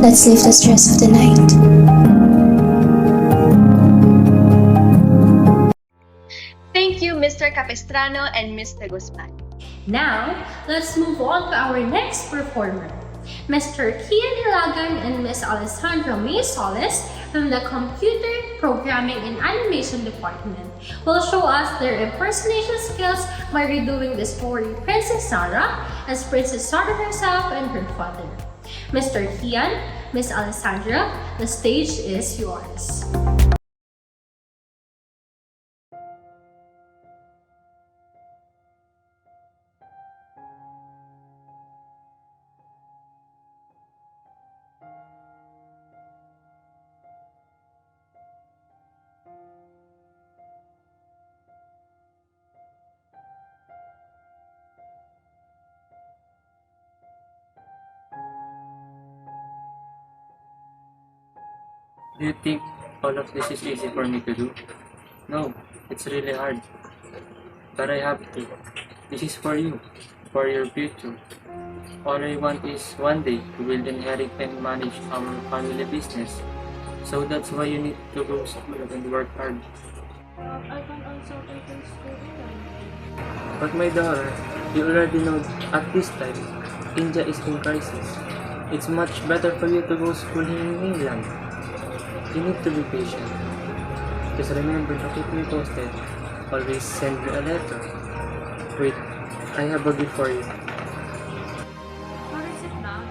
Let's leave the stress of the night. Mr. Capistrano and Ms. De Guzman. Now, let's move on to our next performer. Mr. Kian Ilagan and Ms. Alessandra May Solis from the Computer Programming and Animation Department will show us their impersonation skills by redoing the story Princess Sarah as Princess Sarah herself and her father. Mr. Kian, Ms. Alessandra, the stage is yours. Do you think all of this is easy for me to do? No, it's really hard. But I have to. This is for you, for your future. All I want is one day you will inherit and manage our family business. So that's why you need to go to school and work hard. I can also take in school. But my daughter, you already know at this time, India is in crisis. It's much better for you to go school in England. You need to be patient. Just remember to keep me posted. Always send me a letter. Wait, I have a gift for you. What is it now?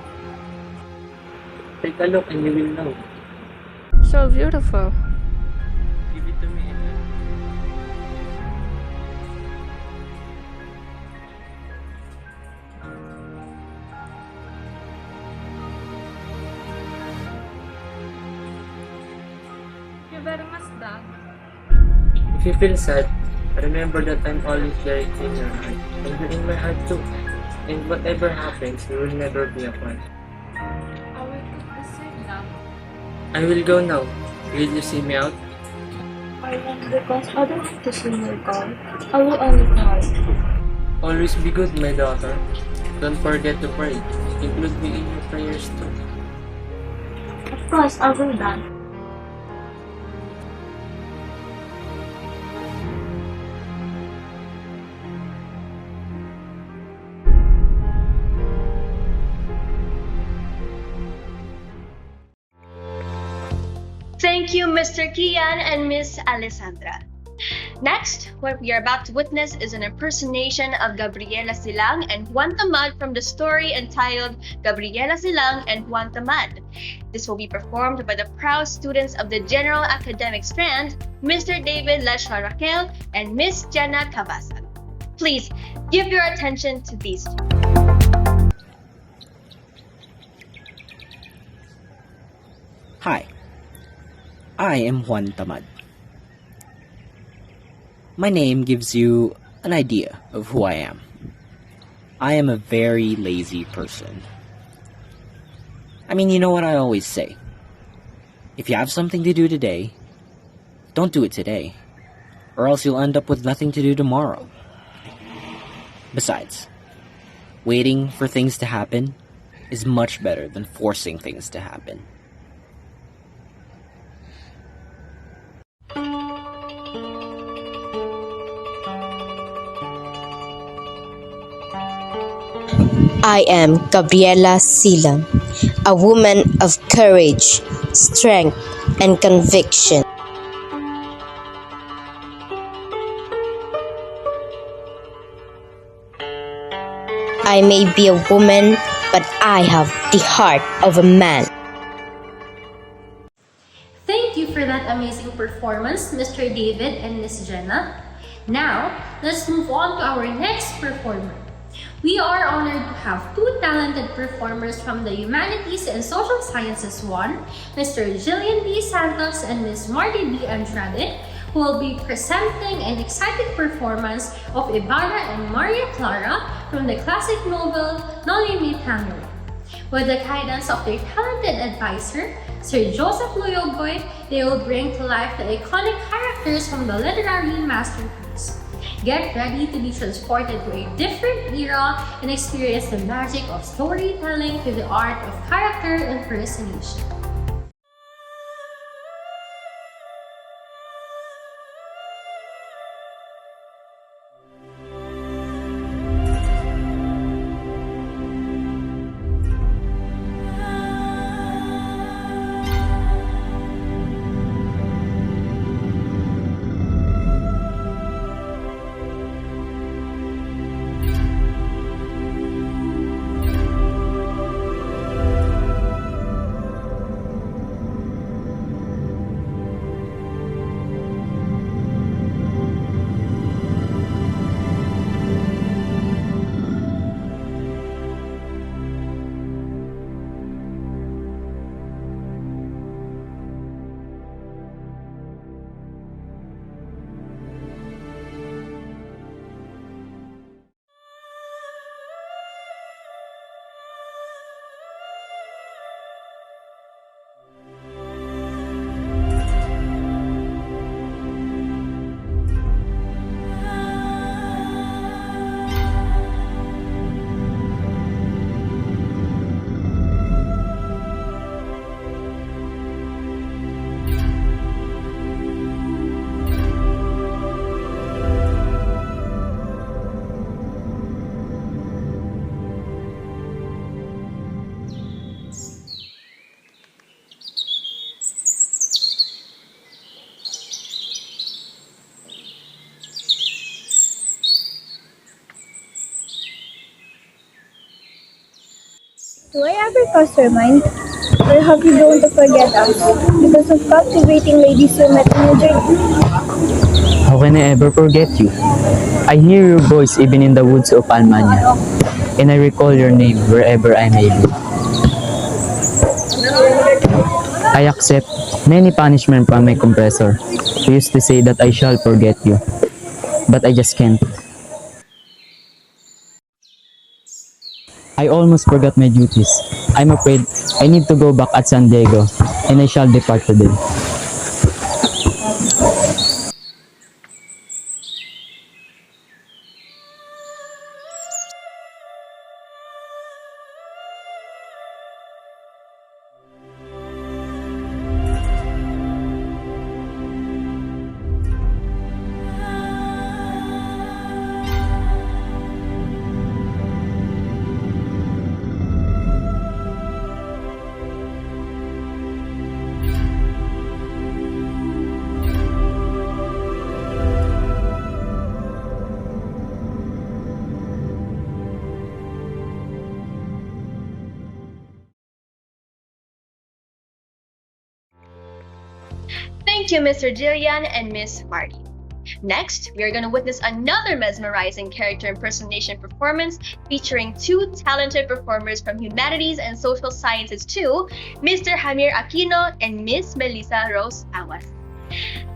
Take a look and you will know. So beautiful. Give it to me and You very much, Dad. if you feel sad, remember that I'm always there in your heart. And you're in my heart too. And whatever happens, we will never be apart. I will keep the same now. I will go now. Will you see me out? I won't because I don't want to see your call. I will only cry. Always be good, my daughter. Don't forget to pray. Include me in your prayers too. Of course, I will, Dad. Thank you, Mr. Kian and Miss Alessandra. Next, what we are about to witness is an impersonation of Gabriela Silang and Juan Tamad from the story entitled Gabriela Silang and Juan Tamad. This will be performed by the proud students of the General Academic Strand, Mr. David Leshwa Raquel and Miss Jenna Cavasan. Please give your attention to these two. Hi, I am Juan Tamad. My name gives you an idea of who I am. I am a very lazy person. I mean, you know what I always say. If you have something to do today, don't do it today, or else you'll end up with nothing to do tomorrow. Besides, waiting for things to happen is much better than forcing things to happen. I am Gabriela Silang, a woman of courage, strength, and conviction. I may be a woman, but I have the heart of a man. Thank you for that amazing performance, Mr. David and Miss Jenna. Now, let's move on to our next performer. We are honored to have two talented performers from the Humanities and Social Sciences 1, Mr. Jillian B. Santos and Ms. Marty B. Andrade, who will be presenting an exciting performance of Ibarra and Maria Clara from the classic novel Noli Me Tangere. With the guidance of their talented advisor, Sir Joseph Loyoboy, they will bring to life the iconic characters from the literary masterpiece. Get ready to be transported to a different era and experience the magic of storytelling through the art of character impersonation. Do I ever cross your mind? Or have you grown to forget us because of captivating ladies you met in your journey? How can I ever forget you? I hear your voice even in the woods of Almania, and I recall your name wherever I may be. I accept many punishment from my compressor, who used to say that I shall forget you, but I just can't. I almost forgot my duties. I'm afraid I need to go back at San Diego, and I shall depart today. Thank you, Mr. Jillian and Miss Marty. Next, we are going to witness another mesmerizing character impersonation performance featuring two talented performers from Humanities and Social Sciences too, Mr. Hamir Aquino and Miss Melissa Rose Awas.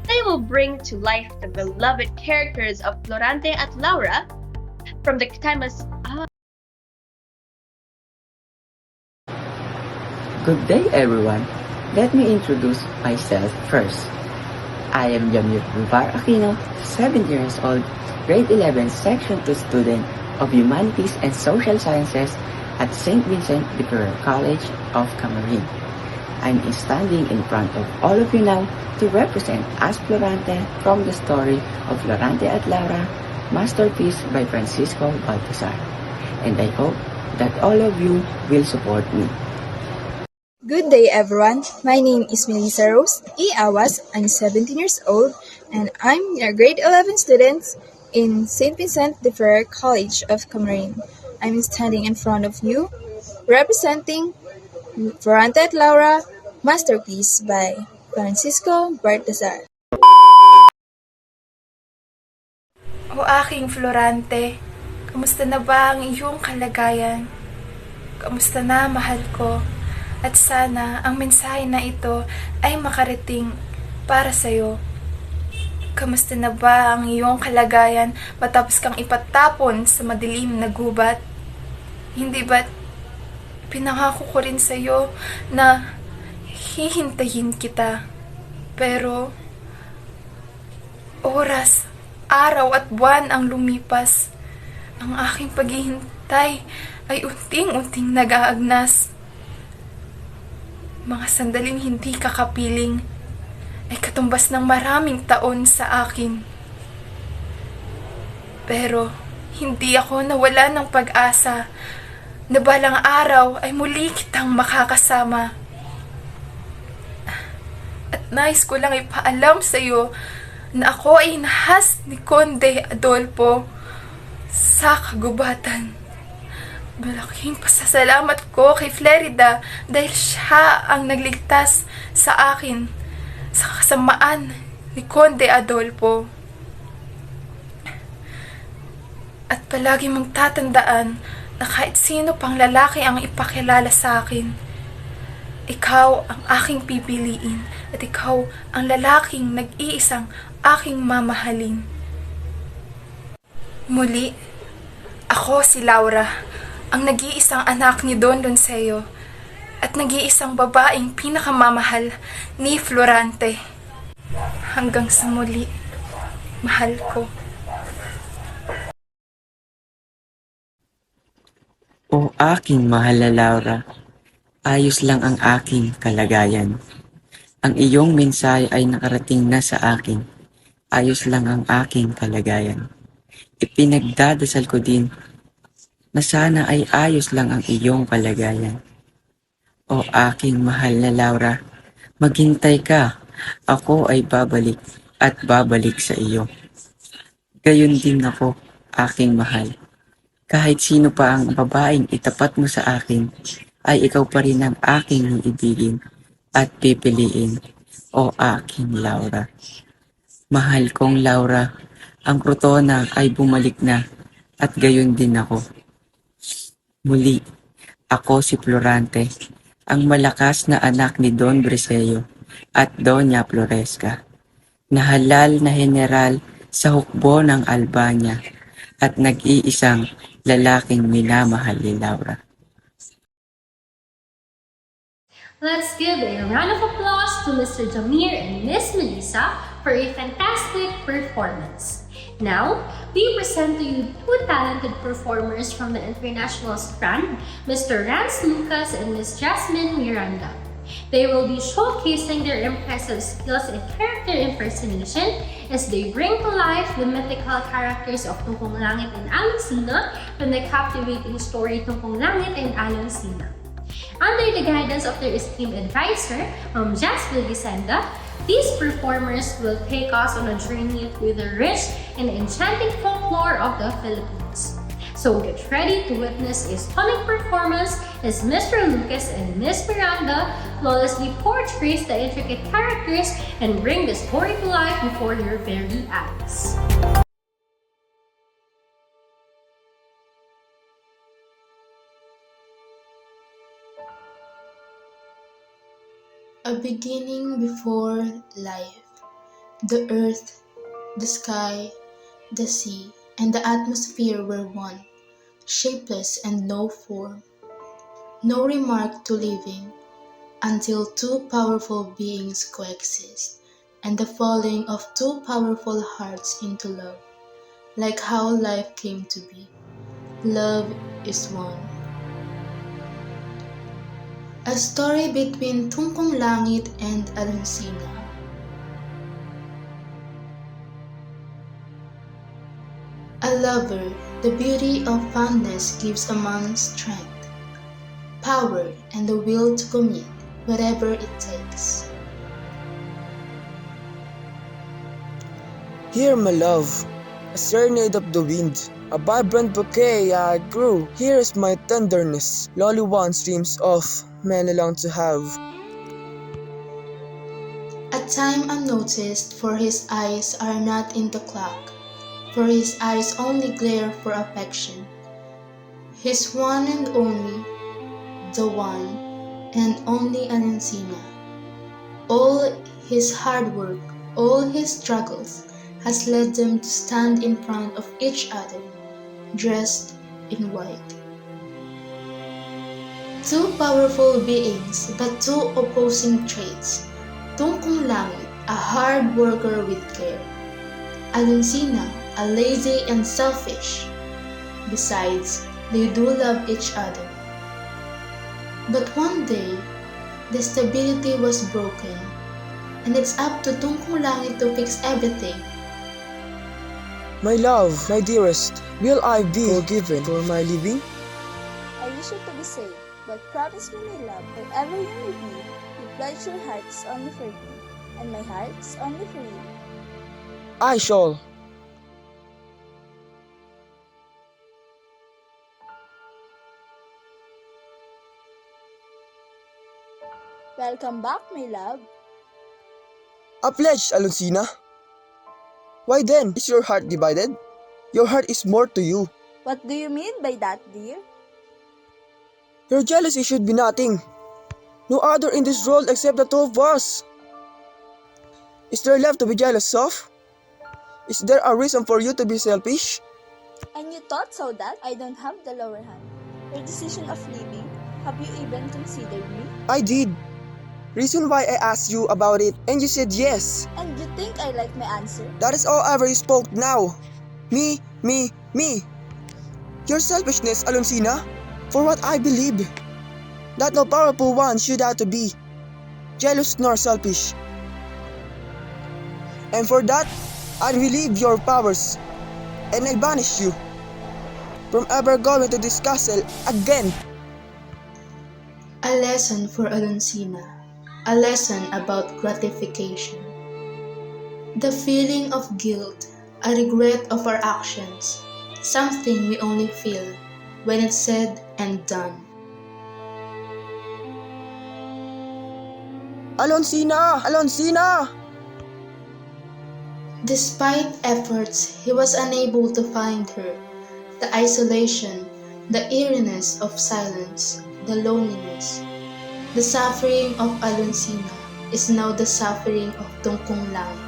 They will bring to life the beloved characters of Florante at Laura from the timeless. Good day, everyone. Let me introduce myself first. I am Jamir Ruvar Aquino, 7 years old, grade 11, section 2 student of Humanities and Social Sciences at St. Vincent de Ferrer College of Camarines. I'm standing in front of all of you now to represent as Florante from the story of Florante at Laura, masterpiece by Francisco Baltasar. And I hope that all of you will support me. Good day, everyone. My name is Melissa Rose E. Awas. I'm 17 years old, and I'm a grade 11 student in St. Vincent de Ferrer College of Camarines. I'm standing in front of you, representing Florante at Laura, masterpiece by Francisco Baltasar. O aking Florante, kamusta na ba ang iyong kalagayan? Kamusta na, mahal ko? At sana ang mensahe na ito ay makarating para sa'yo. Kamusta na ba ang iyong kalagayan matapos kang ipatapon sa madilim na gubat? Hindi ba't pinangako ko rin sa'yo na hihintayin kita? Pero oras, araw at buwan ang lumipas. Ang aking paghihintay ay unting-unting nag-aagnas. Mga sandaling hindi kakapiling ay katumbas ng maraming taon sa akin. Pero hindi ako nawala ng pag-asa na balang araw ay muli kitang makakasama. At nais ko lang ipaalam sa iyo na ako ay nahas ni Conde Adolfo sa kagubatan. Malaking pasasalamat ko kay Flerida dahil siya ang nagligtas sa akin sa kasamaan ni Conde Adolfo. At palagi mong tatandaan na kahit sino pang lalaki ang ipakilala sa akin, ikaw ang aking pipiliin at ikaw ang lalaking nag-iisang aking mamahalin. Muli, ako si Laura, ang nag-iisang anak ni Don Lonceo at nag-iisang babaeng pinakamamahal ni Florante. Hanggang sa muli, mahal ko. O aking mahal na Laura, ayos lang ang aking kalagayan. Ang iyong mensahe ay nakarating na sa akin. Ayos lang ang aking kalagayan. Ipinagdadasal ko din na sana ay ayos lang ang iyong kalagayan. O aking mahal na Laura, maghintay ka. Ako ay babalik at babalik sa iyo. Gayon din ako, aking mahal. Kahit sino pa ang babaeng itapat mo sa akin, ay ikaw pa rin ang aking iibigin at pipiliin, o aking Laura. Mahal kong Laura, ang krutona ay bumalik na at gayon din ako. Muli, ako si Florante, ang malakas na anak ni Don Briseyo at Doña Floresca, na halal na general sa hukbo ng Albania at nag-iisang lalaking minamahal ni Laura. Let's give a round of applause to Mr. Jamir and Miss Melissa for a fantastic performance. Now, we present to you two talented performers from the international strand, Mr. Rance Lucas and Miss Jasmine Miranda. They will be showcasing their impressive skills in character impersonation as they bring to life the mythical characters of Tungkong Langit and Alonsina from the captivating story Tungkong Langit and Alonsina. Under the guidance of their esteemed advisor, Jas Vilgisenda, these performers will take us on a journey through the rich and enchanting folklore of the Philippines. So get ready to witness a stunning performance as Mr. Lucas and Miss Miranda flawlessly portrays the intricate characters and bring the story to life before your very eyes. A beginning before life. The earth, the sky, the sea, and the atmosphere were one, shapeless and no form. No remark to living, until two powerful beings coexist, and the falling of two powerful hearts into love, like how life came to be. Love is one. A story between Tungkong Langit and Alonsina. A lover, the beauty of fondness gives a man strength, power, and the will to commit whatever it takes. Here, my love, a serenade of the wind, a vibrant bouquet I grew. Here is my tenderness, lowly one dreams of, many long to have. A time unnoticed, for his eyes are not in the clock, for his eyes only glare for affection. His one and only, the one and only Alonsina. All his hard work, all his struggles, has led them to stand in front of each other, dressed in white. Two powerful beings, but two opposing traits. Tungkong Langit, a hard worker with care. Alonsina, a lazy and selfish. Besides, they do love each other. But one day, the stability was broken, and it's up to Tungkong Langit to fix everything. My love, my dearest, will I be forgiven for my living? I wish you to be safe, but promise me, my love, wherever you may be, you pledge your hearts only for me, and my heart's only for you. I shall. Welcome back, my love. A pledge, Alonsina. Why then is your heart divided? Your heart is more to you. What do you mean by that, dear? Your jealousy should be nothing. No other in this world except the two of us. Is there left to be jealous of? Is there a reason for you to be selfish? And you thought so that I don't have the lower hand. Your decision of leaving, have you even considered me? I did. Reason why I asked you about it and you said yes. And you think I like my answer? That is all ever you spoke now. Me. Your selfishness, Alonsina, for what I believe. That no powerful one should have to be jealous nor selfish. And for that, I relieve your powers and I banish you from ever going to this castle again. A lesson for Alonsina. A lesson about gratification. The feeling of guilt, a regret of our actions, something we only feel when it's said and done. Alonsina! Alonsina! Despite efforts, he was unable to find her. The isolation, the eeriness of silence, the loneliness. The suffering of Alonsina is now the suffering of Tungkong Langit.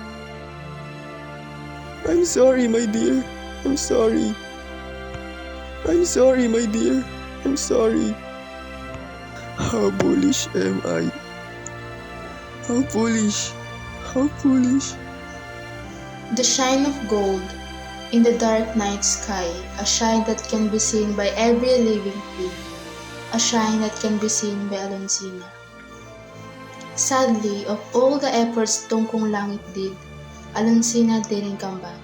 I'm sorry, my dear. I'm sorry. I'm sorry, my dear. I'm sorry. How foolish am I? How foolish. How foolish. The shine of gold in the dark night sky, a shine that can be seen by every living thing, a shine that can be seen by Alonsina. Sadly, of all the efforts Tungkong Langit did, Alonsina didn't come back.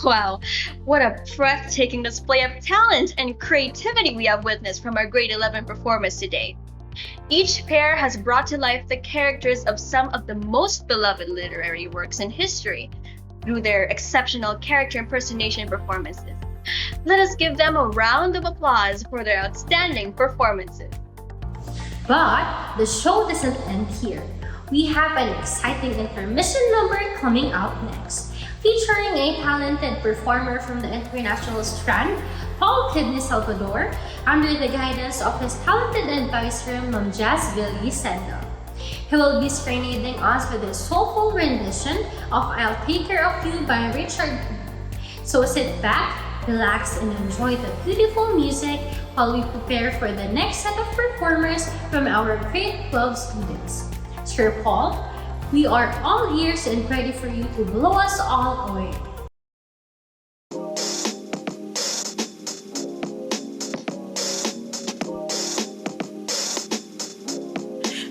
Wow, what a breathtaking display of talent and creativity we have witnessed from our grade 11 performers today. Each pair has brought to life the characters of some of the most beloved literary works in history through their exceptional character impersonation performances. Let us give them a round of applause for their outstanding performances. But the show doesn't end here. We have an exciting intermission number coming up next, featuring a talented performer from the international strand, Paul Kidney Salvador, under the guidance of his talented advisor, Ma'am Jazz Villicenda. He will be serenading us with a soulful rendition of I'll Take Care of You by Richard B. So sit back, relax, and enjoy the beautiful music while we prepare for the next set of performers from our grade 12 students. Sir Paul, we are all ears and ready for you to blow us all away.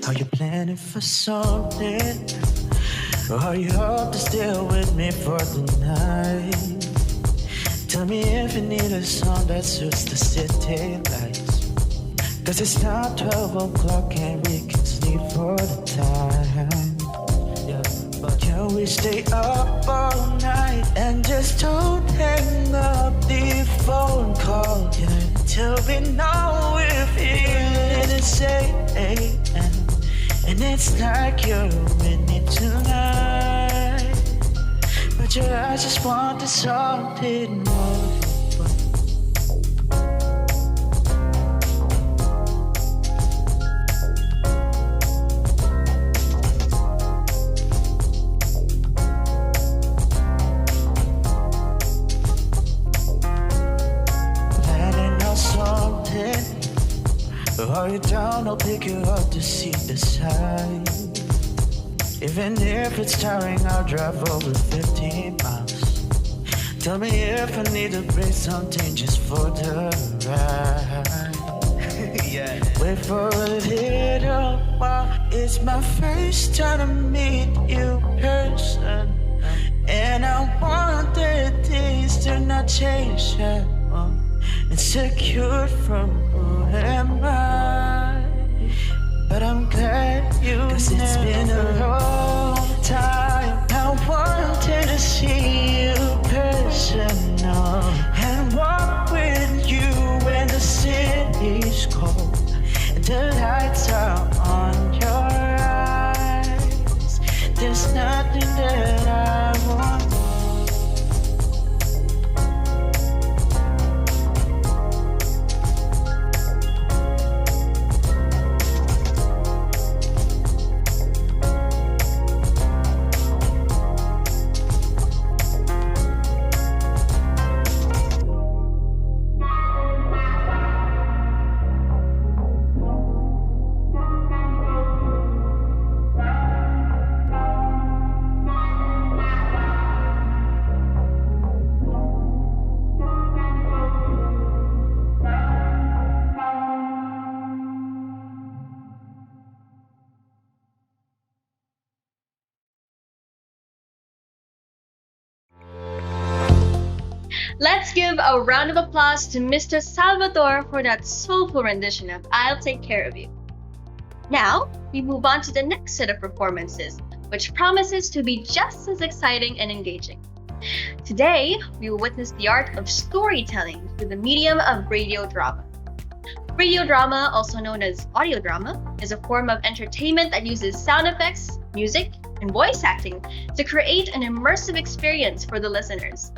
Are you planning for something? Or are you up to stay with me for the night? Tell me if you need a song that suits the city lights. Cause it's now 12 o'clock and we can sleep for the time. Yeah, but can we stay up all night and just don't hang up the phone call? Yeah, till we know we're feeling the same. And it's like you're winning tonight, but your eyes just want something more. Planning on something. Are you down? I'll pick you up to see the side. Even if it's tiring, I'll drive over 15 miles. Tell me if I need to bring something just for the ride. Yeah. Wait for a little while. It's my first time to meet you person, and I want the things to not change at all. Insecure from who am I? But I'm glad you cause it's been a long time. I wanted to see you personal and walk with you when the city's cold and the lights are on your eyes. There's nothing that I want. Let's give a round of applause to Mr. Salvatore for that soulful rendition of I'll Take Care of You. Now, we move on to the next set of performances, which promises to be just as exciting and engaging. Today, we will witness the art of storytelling through the medium of radio drama. Radio drama, also known as audio drama, is a form of entertainment that uses sound effects, music, and voice acting to create an immersive experience for the listeners.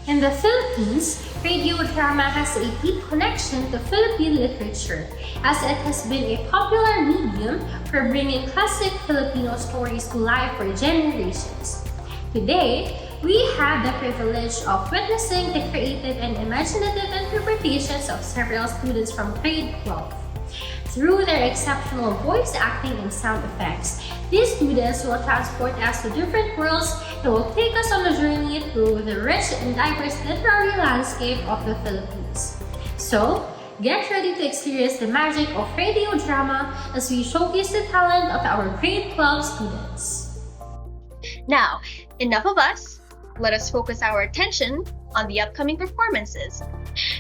In the Philippines, radio drama has a deep connection to Philippine literature, as it has been a popular medium for bringing classic Filipino stories to life for generations. Today, we have the privilege of witnessing the creative and imaginative interpretations of several students from grade 12. Through their exceptional voice acting and sound effects, these students will transport us to different worlds and will take us on a journey through the rich and diverse literary landscape of the Philippines. So, get ready to experience the magic of radio drama as we showcase the talent of our grade 12 students. Now, enough of us. Let us focus our attention on the upcoming performances.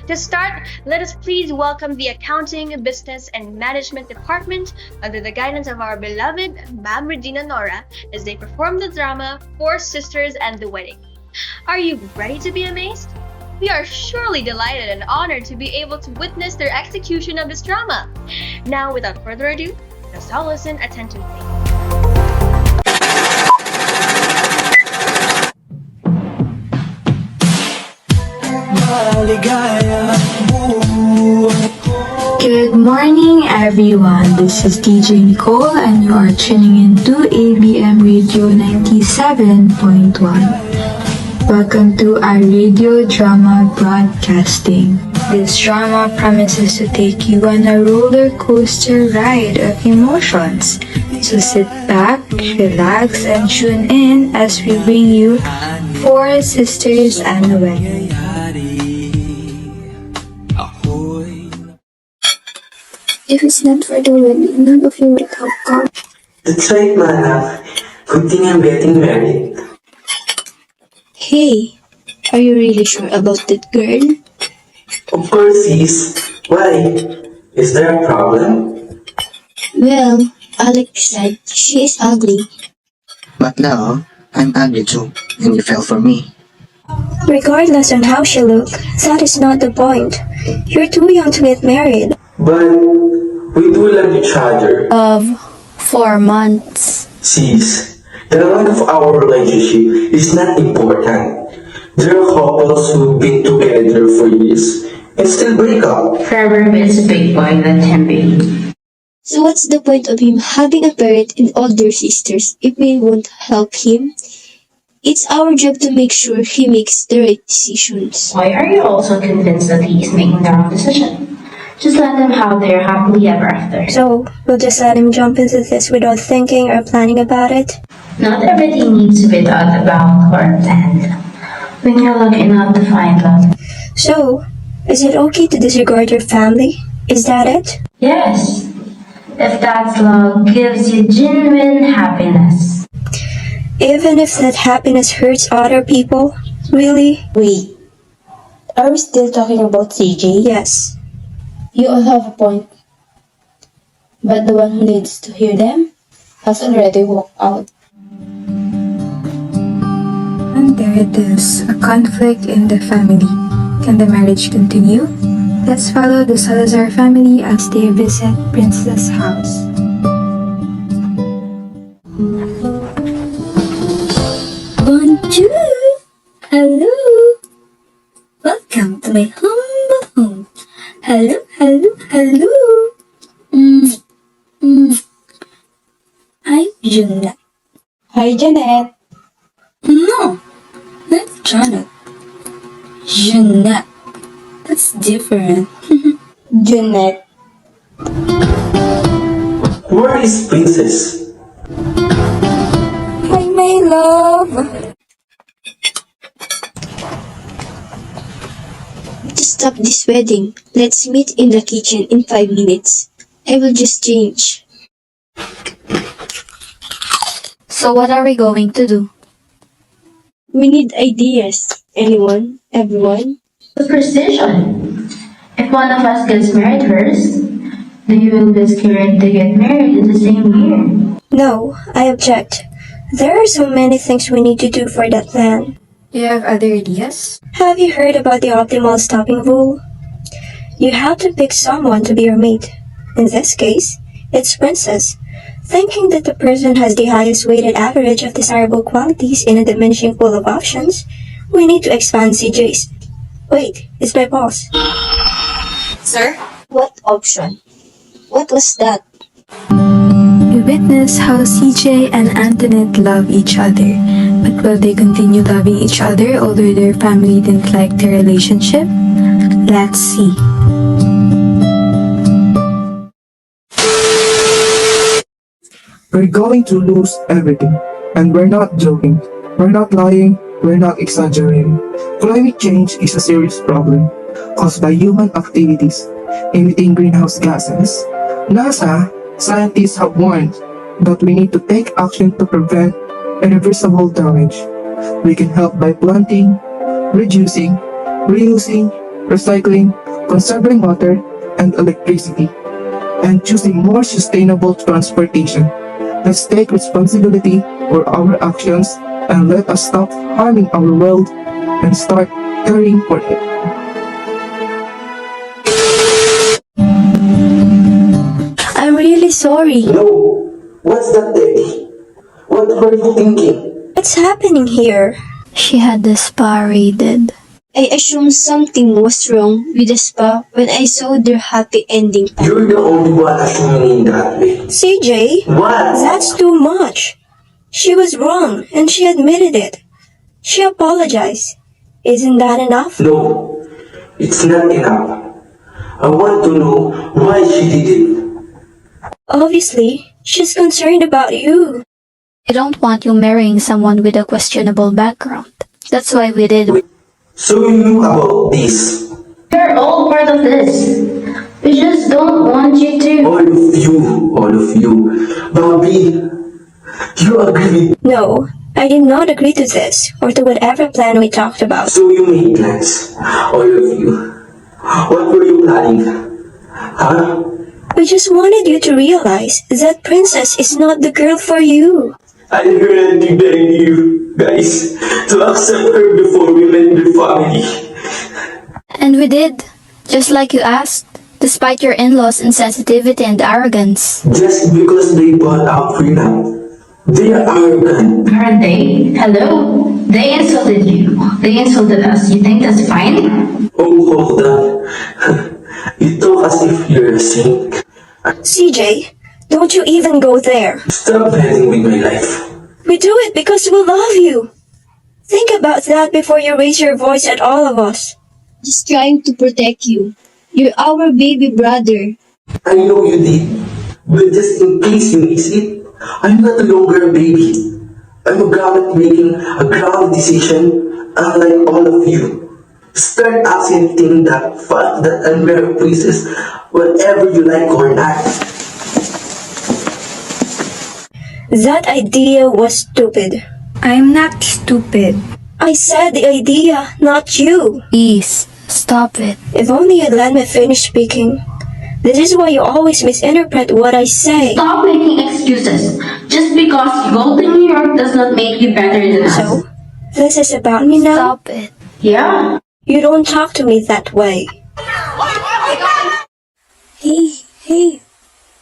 To start, let us please welcome the Accounting, Business, and Management Department under the guidance of our beloved Ma'am Regina Nora as they perform the drama Four Sisters and the Wedding. Are you ready to be amazed? We are surely delighted and honored to be able to witness their execution of this drama. Now, without further ado, let's all listen attentively. Good morning, everyone. This is DJ Nicole, and you are tuning in to ABM Radio 97.1. Welcome to our radio drama broadcasting. This drama promises to take you on a roller coaster ride of emotions. So sit back, relax, and tune in as we bring you Four Sisters and a Wedding. If it's not for the wedding, none of you would have come. That's right, Mana. Good thing I'm getting married. Hey, are you really sure about that girl? Of course, sis. Why? Is there a problem? Well, Alex said she is ugly. But now, I'm ugly too, and you fell for me. Regardless on how she looks, that is not the point. You're too young to get married. But we do love each other. Of 4 months. Sis, the length of our relationship is not important. There are couples who've been together for years and still break up. Forever is a big boy, let him be. So what's the point of him having a parent and older sisters if we won't help him? It's our job to make sure he makes the right decisions. Why are you also convinced that he is making the wrong decision? Just let them have their happily ever after. So, we'll just let him jump into this without thinking or planning about it? Not everything needs to be thought about or planned when you're lucky enough to find love. So, is it okay to disregard your family? Is that it? Yes, if that love gives you genuine happiness. Even if that happiness hurts other people? Really? Wait, are we still talking about CJ? Yes. You all have a point. But the one who needs to hear them has already walked out. And there it is, a conflict in the family. Can the marriage continue? Let's follow the Salazar family as they visit Princess' house. Bonjour! Hello! Welcome to my humble home. Hello, hello, hello! I'm Janet. Hi, Janet. No, not Janet. Janet. That's different. Janet. Where is Princess? Hi, my love. To stop this wedding, let's meet in the kitchen in 5 minutes. I will just change. So what are we going to do? We need ideas. Anyone? Everyone? Superstition. If one of us gets married first, they will be scared to get married in the same year. No, I object. There are so many things we need to do for that plan. Do you have other ideas? Have you heard about the optimal stopping rule? You have to pick someone to be your mate. In this case, it's Princess. Thinking that the person has the highest weighted average of desirable qualities in a diminishing pool of options, we need to expand CJ's. Wait, it's my boss. Sir? What option? What was that? We witness how CJ and Antoinette love each other. But will they continue loving each other although their family didn't like their relationship? Let's see. We're going to lose everything. And we're not joking. We're not lying. We're not exaggerating. Climate change is a serious problem caused by human activities emitting greenhouse gases. NASA scientists have warned that we need to take action to prevent irreversible damage. We can help by planting, reducing, reusing, recycling, conserving water and electricity, and choosing more sustainable transportation. Let's take responsibility for our actions and let us stop harming our world and start caring for it. I'm really sorry. No, what's that, Daddy? What were you thinking? What's happening here? She had the spa raided. I assumed something was wrong with the spa when I saw their happy ending. You're the only one assuming that way. CJ? What? That's too much. She was wrong and she admitted it. She apologized. Isn't that enough? No, it's not enough. I want to know why she did it. Obviously, she's concerned about you. I don't want you marrying someone with a questionable background. That's why we did. So you knew about this? We're all part of this. We just don't want you to. All of you. Bobby, you agree with... No, I did not agree to this or to whatever plan we talked about. So you made plans, all of you. What were you planning? Huh? We just wanted you to realize that Princess is not the girl for you. I really beg you guys to accept her before we met your family. And we did, just like you asked, despite your in-laws' insensitivity and arrogance. Just because they bought out freedom, they are arrogant. Aren't they? Hello? They insulted you. They insulted us. You think that's fine? Oh, hold on. You talk as if you're a saint. CJ, don't you even go there. Stop playing with my life. We do it because we love you. Think about that before you raise your voice at all of us. Just trying to protect you. You're our baby brother. I know you did, but just in case you miss it, I'm not longer a baby. I'm a grown making a ground decision, unlike all of you. Start accepting the fact that I'm a princess, whatever you like or not. That idea was stupid. I'm not stupid. I said the idea, not you. Please, stop it. If only you'd let me finish speaking. This is why you always misinterpret what I say. Stop making excuses. Just because you go to New York does not make you better than us. So, this is about me now? Stop it. Yeah? You don't talk to me that way. Hey,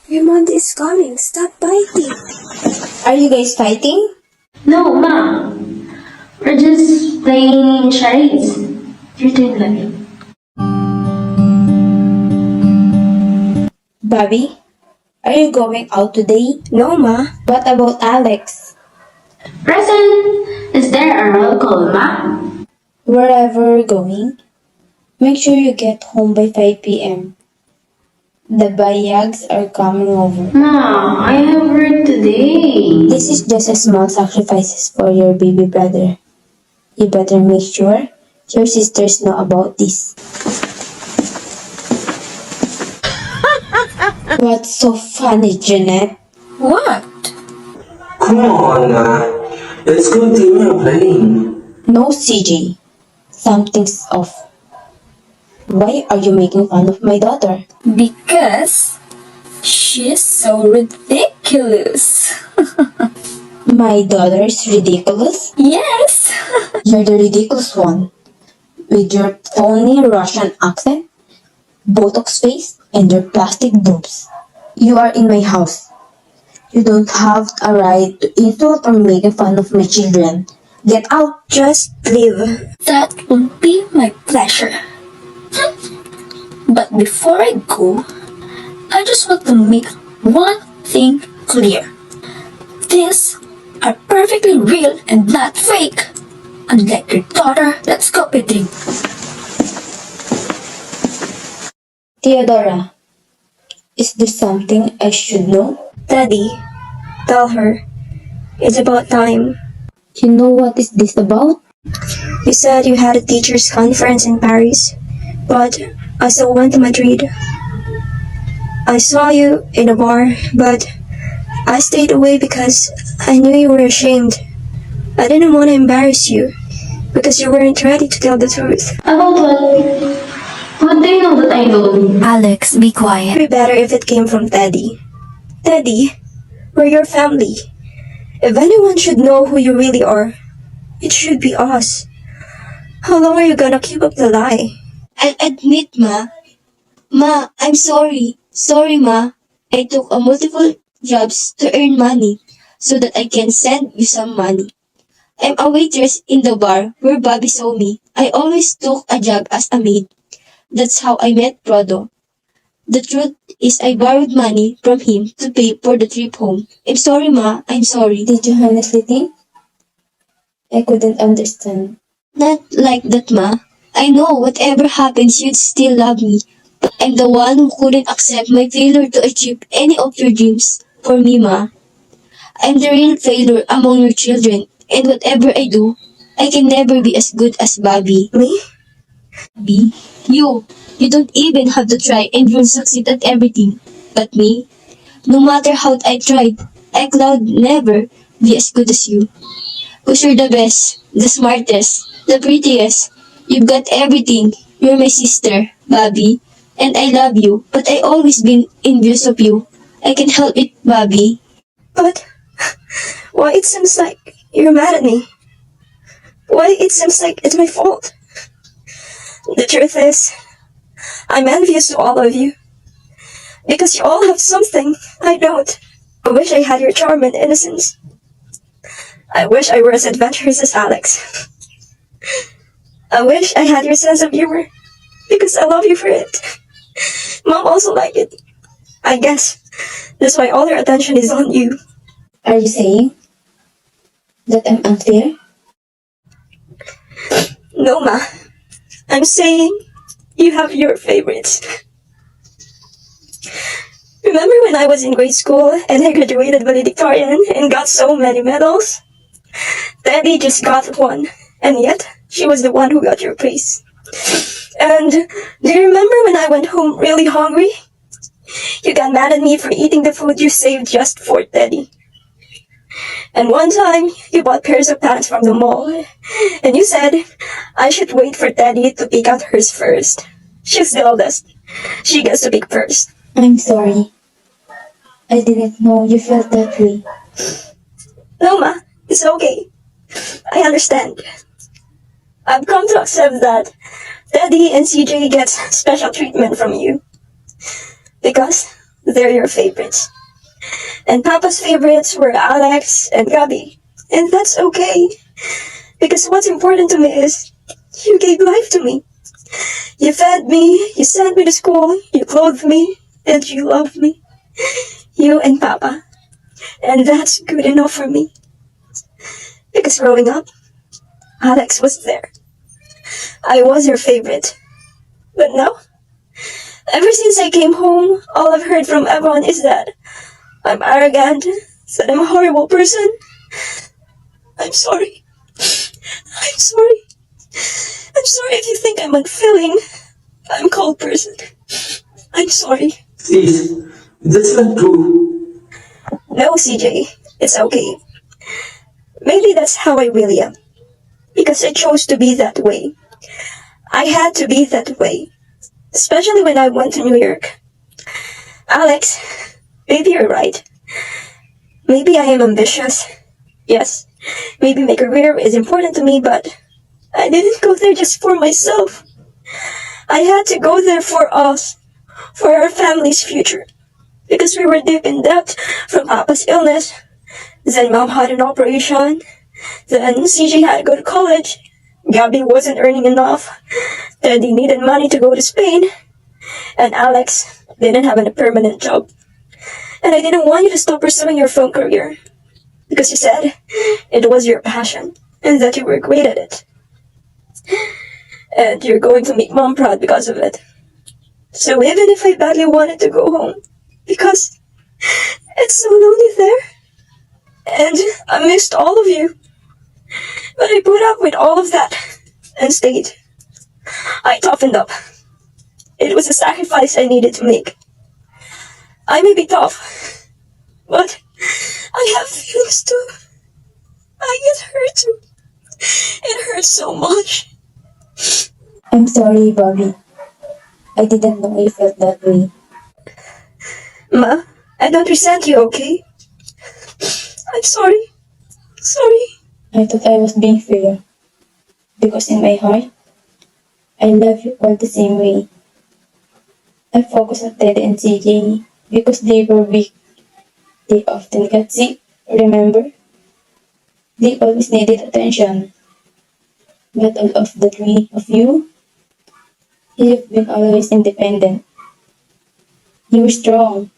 your mom is coming. Stop biting. Are you guys fighting? No, Ma. We're just playing charades. You're doing lovely. Bobby, are you going out today? No, Ma. What about Alex? Present! Is there a roll call, Ma? Wherever we're going, make sure you get home by 5 p.m. The Bayags are coming over. Ma, I have work today. This is just a small sacrifice for your baby brother. You better make sure your sisters know about this. What's so funny, Jeanette? What? Come on, let's continue playing. No, CJ. Something's off. Why are you making fun of my daughter? Because she's so ridiculous. My daughter is ridiculous? Yes! You're the ridiculous one. With your phony Russian accent, Botox face, and your plastic boobs. You are in my house. You don't have a right to insult or make fun of my children. Get out! Just leave. That will be my pleasure. But before I go, I just want to make one thing clear. These are perfectly real and not fake. Unlike your daughter that's competing. Theodora, is this something I should know? Daddy, tell her. It's about time. You know what is this about? You said you had a teachers' conference in Paris, but I still went to Madrid. I saw you in a bar, but I stayed away because I knew you were ashamed. I didn't want to embarrass you because you weren't ready to tell the truth. About what? What do you know that I don't? Alex, be quiet. It'd be better if it came from Teddy. Teddy, we're your family. If anyone should know who you really are, it should be us. How long are you gonna keep up the lie? I'll admit, Ma. Ma, I'm sorry. Sorry, Ma. I took a multiple jobs to earn money so that I can send you some money. I'm a waitress in the bar where Bobby saw me. I always took a job as a maid. That's how I met Prodo. The truth is I borrowed money from him to pay for the trip home. I'm sorry, Ma. I'm sorry. Did you honestly think? I couldn't understand. Not like that, Ma. I know whatever happens, you'd still love me. But I'm the one who couldn't accept my failure to achieve any of your dreams. For me, Ma. I'm the real failure among your children. And whatever I do, I can never be as good as Bobby. Me? Bobby? You don't even have to try and you'll succeed at everything. But me? No matter how I tried, I could never be as good as you. Because you're the best, the smartest, the prettiest. You've got everything. You're my sister, Bobby. And I love you, but I always been envious of you. I can't help it, Bobby. But why it seems like you're mad at me? Why it seems like it's my fault? The truth is, I'm envious to all of you. Because you all have something I don't. I wish I had your charm and innocence. I wish I were as adventurous as Alex. I wish I had your sense of humor. Because I love you for it. Mom also liked it. I guess that's why all her attention is on you. Are you saying that I'm unfair? No, Ma. I'm saying you have your favorites. Remember when I was in grade school and I graduated valedictorian and got so many medals? Teddy just got one, and yet she was the one who got your praise. And do you remember when I went home really hungry? You got mad at me for eating the food you saved just for Teddy. And one time, you bought pairs of pants from the mall, and you said I should wait for Teddy to pick out hers first. She's the oldest. She gets to pick first. I'm sorry. I didn't know you felt that way. No, Ma. It's okay. I understand. I've come to accept that Teddy and CJ get special treatment from you. Because they're your favorites. And Papa's favorites were Alex and Gabby. And that's okay. Because what's important to me is you gave life to me. You fed me, you sent me to school, you clothed me, and you loved me. You and Papa. And that's good enough for me. Because growing up, Alex was there. I was your favorite. But now, ever since I came home, all I've heard from everyone is that I'm arrogant, that I'm a horrible person. I'm sorry. I'm sorry. I'm sorry if you think I'm unfeeling. I'm a cold person. I'm sorry. Please, that's not true. No, CJ. It's okay. Maybe that's how I really am. because I chose to be that way. I had to be that way, especially when I went to New York. Alex, maybe you're right. Maybe I am ambitious. Yes, maybe my career is important to me, but I didn't go there just for myself. I had to go there for us, for our family's future. Because we were deep in debt from Papa's illness. Then Mom had an operation. Then CJ had to go to college. Gabby wasn't earning enough. Teddy needed money to go to Spain. And Alex didn't have a permanent job. And I didn't want you to stop pursuing your film career. Because you said it was your passion and that you were great at it. And you're going to make Mom proud because of it. So even if I badly wanted to go home, because it's so lonely there, and I missed all of you, but I put up with all of that and stayed. I toughened up. It was a sacrifice I needed to make. I may be tough, but I have feelings too. I get hurt too. It hurts so much. I'm sorry, Bobby. I didn't know you felt that way. Ma, I don't resent you, okay? I'm sorry. Sorry. I thought I was being fair. Because in my heart, I love you all the same way. I focus on Ted and CJ because they were weak. They often got sick, remember? They always needed attention. But all of the three of you, you've been always independent. You were strong,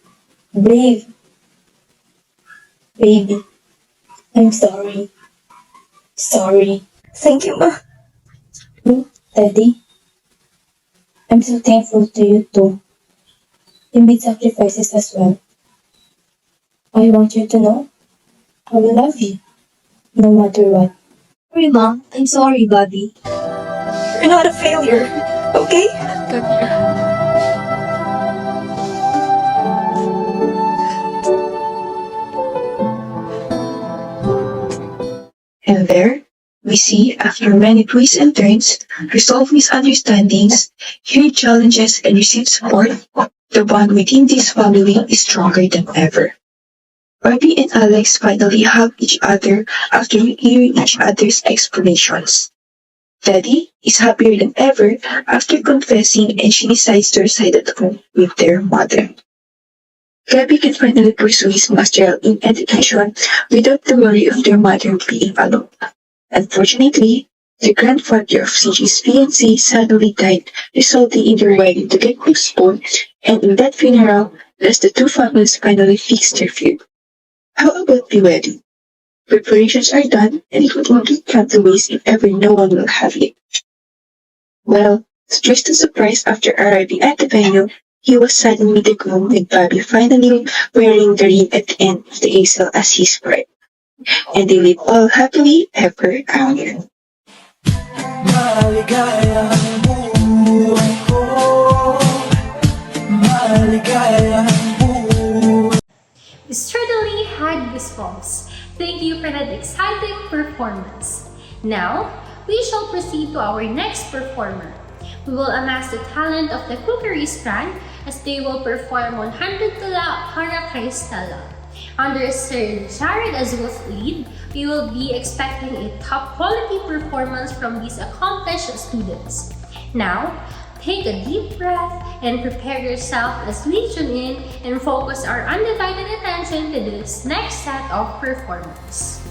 brave. Baby, I'm sorry. Sorry. Thank you, Ma. You, Teddy, I'm so thankful to you too. You made sacrifices as well. I want you to know I will love you, no matter what. Sorry, Mom. I'm sorry, Bobby. You're not a failure, okay? And there, we see, after many twists and turns, resolve misunderstandings, hear challenges, and receive support, the bond within this family is stronger than ever. Barbie and Alex finally hug each other after hearing each other's explanations. Teddy is happier than ever after confessing, and she decides to reside at home with their mother. Gabby can finally pursue his master's in education without the worry of their mother being alone. Unfortunately, the grandfather of CJ's fiancée suddenly died, resulting in their wedding to get postponed, and in that funeral, as the two families finally fix their feud. How about the wedding? Preparations are done, and it would only come to waste if ever no one will have it. Well, just a surprise after arriving at the venue, he was suddenly the groom with Bobby finally wearing the ring at the end of the aisle as his bride. And they live all happily ever after. Maligaya ang buhay ko. Maligaya ang buhay. We certainly had goosebumps. Thank you for that exciting performance. Now, we shall proceed to our next performer. We will amass the talent of the cookery strand as they will perform 100 Tula para kay Stella. Under Sir Jared Azul's lead, we will be expecting a top quality performance from these accomplished students. Now, take a deep breath and prepare yourself as we tune in and focus our undivided attention to this next set of performers.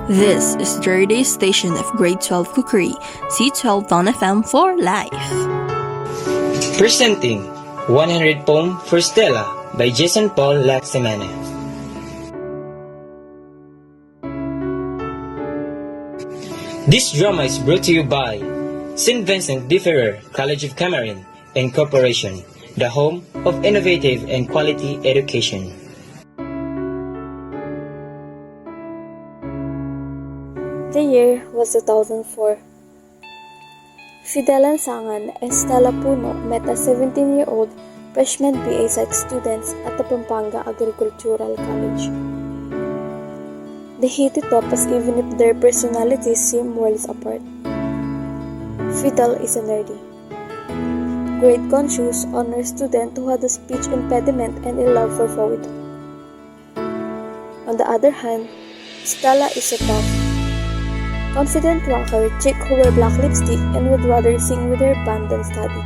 This is the radio station of Grade 12 Cookery, C12 Ton FM for life. Presenting 100 Poem for Stella by Jason Paul Laximane. This drama is brought to you by St. Vincent de Ferrer College of Cameroon Incorporation, the home of innovative and quality education. The year was 2004. Fidel Lansangan and Stella Puno met as 17-year-old freshman BA Psych students at the Pampanga Agricultural College. They hit it up as even if their personalities seem worlds apart. Fidel is a nerdy, grade-conscious honor student who had a speech impediment and a love for poetry. On the other hand, Stella is a tough, confident rocker chick who wears black lipstick and would rather sing with her band than study.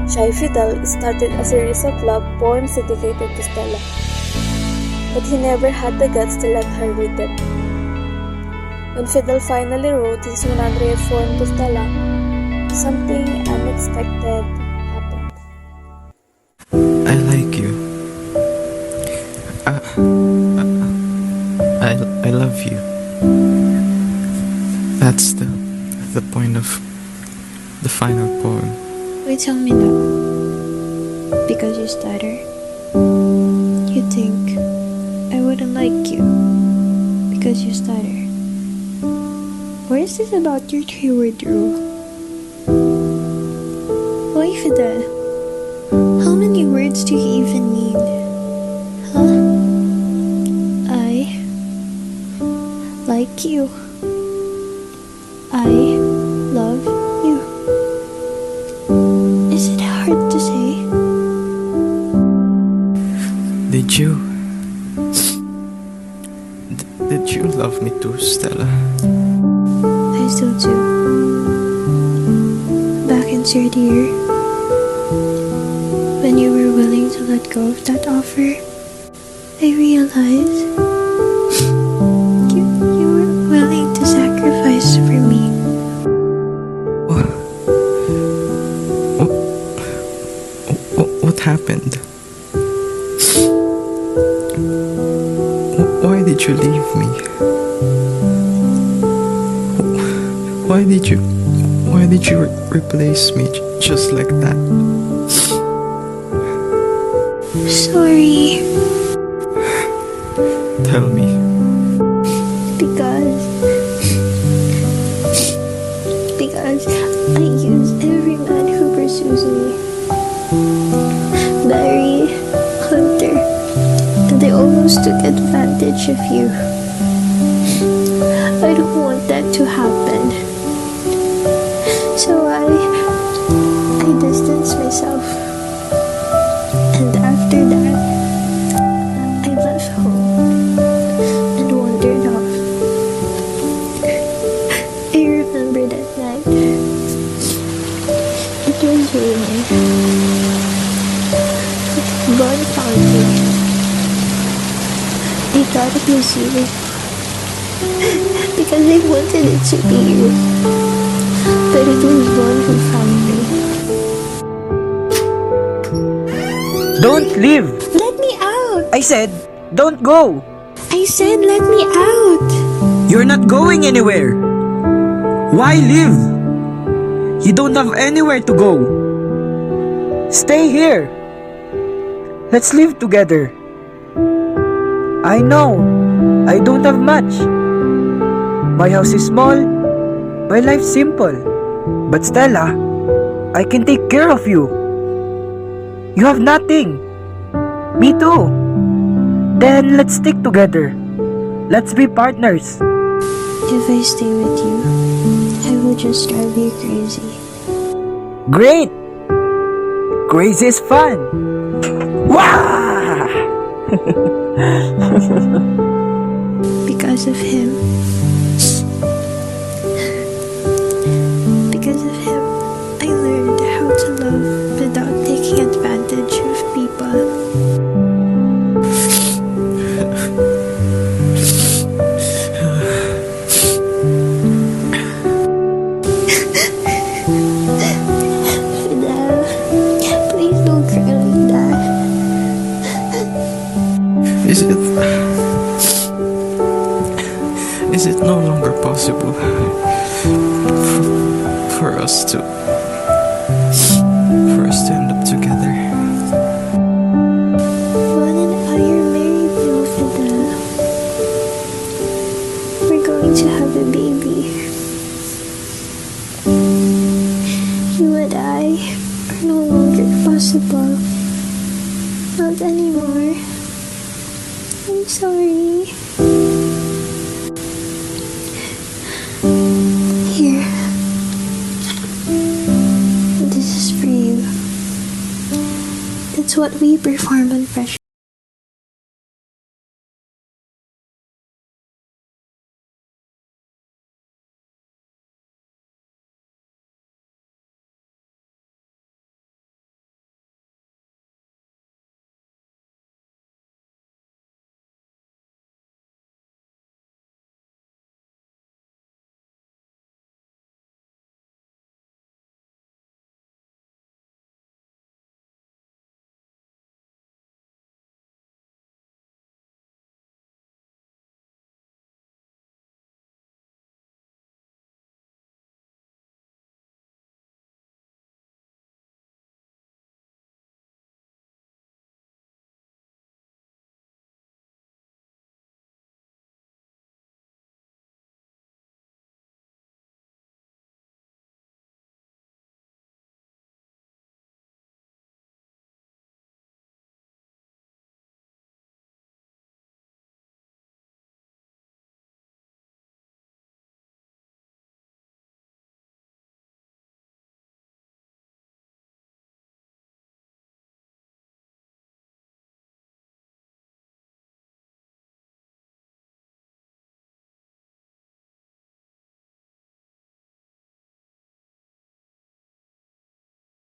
Shy Fidel started a series of love poems dedicated to Stella, but he never had the guts to let her read them. When Fidel finally wrote his 100th poem to Stella, something unexpected happened. I like you. I love you. That's the point of the final poem. Why tell me no? Because you stutter? You think I wouldn't like you because you stutter? Or is this about your 3-word rule? Why, Fidel? How many words do you even need? Huh? I like you. I love you. Is it hard to say? Did you love me too, Stella? I still do. Back in third year, when you were willing to let go of that offer, I realized you were willing to sacrifice for me. What happened? Why did you leave me? Why did you replace me just like that? Sorry. Tell me. Because I use every man who pursues me. Barry, Hunter, and they almost took advantage of you. I don't want that to happen. So I distanced myself. And after that, I left home and wandered off. I remember that night. It was raining. Bon found me. I thought it was you. Because I wanted it to be you. But it was Bon who found me. Don't leave! Let me out! I said, don't go! I said let me out! You're not going anywhere! Why leave? You don't have anywhere to go. Stay here. Let's live together. I know, I don't have much. My house is small, my life's simple. But Stella, I can take care of you. You have nothing. Me too. Then let's stick together. Let's be partners. If I stay with you, I will just drive you crazy. Great! Crazy is fun. Wah! Because of him. Because of him, I learned how to love without taking advantage of people. Fidel, please don't cry like that. Is it no longer possible for us to end up together? Bon and I are married now, Fidel. We're going to have a baby. You and I are no longer possible. Not anymore. I'm sorry. what we perform on pressure.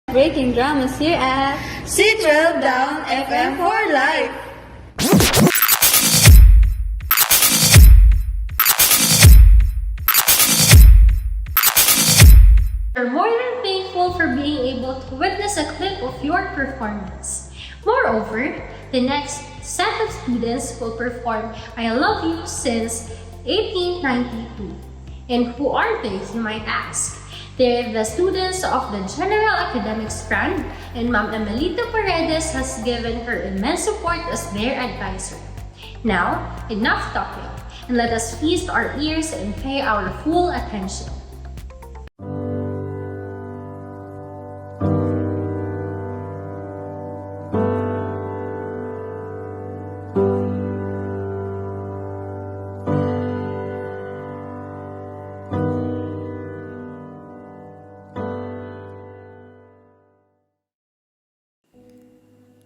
Breaking dramas here at C12 Down FM for Life. We're more than thankful for being able to witness a clip of your performance. Moreover, the next set of students will perform I Love You Since 1892. And who are they, you might ask? They're the students of the General Academic Strand, and Ma'am Emelita Paredes has given her immense support as their advisor. Now, enough talking, and let us feast our ears and pay our full attention.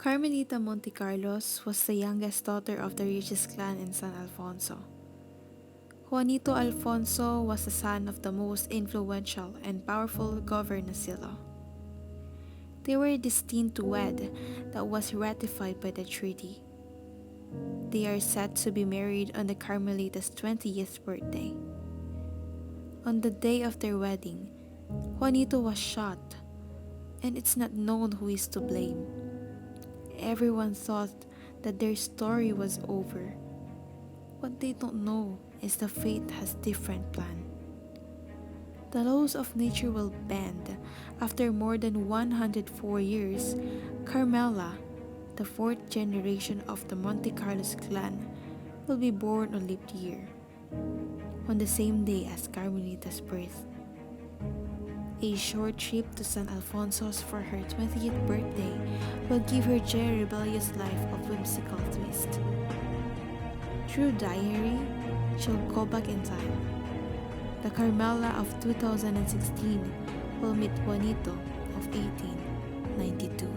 Carmelita Montecarlos was the youngest daughter of the richest clan in San Alfonso. Juanito Alfonso was the son of the most influential and powerful Governasillo. They were destined to wed, that was ratified by the treaty. They are set to be married on the Carmelita's 20th birthday. On the day of their wedding, Juanito was shot, and it's not known who is to blame. Everyone thought that their story was over. What they don't know is the fate has different plan. The laws of nature will bend. After more than 104 years, Carmela, the fourth generation of the Monte Carlos clan, will be born on leap year, on the same day as Carmelita's birth. A short trip to San Alfonso's for her 20th birthday will give her Jerry's rebellious life a whimsical twist. Through diary, she'll go back in time. The Carmela of 2016 will meet Juanito of 1892.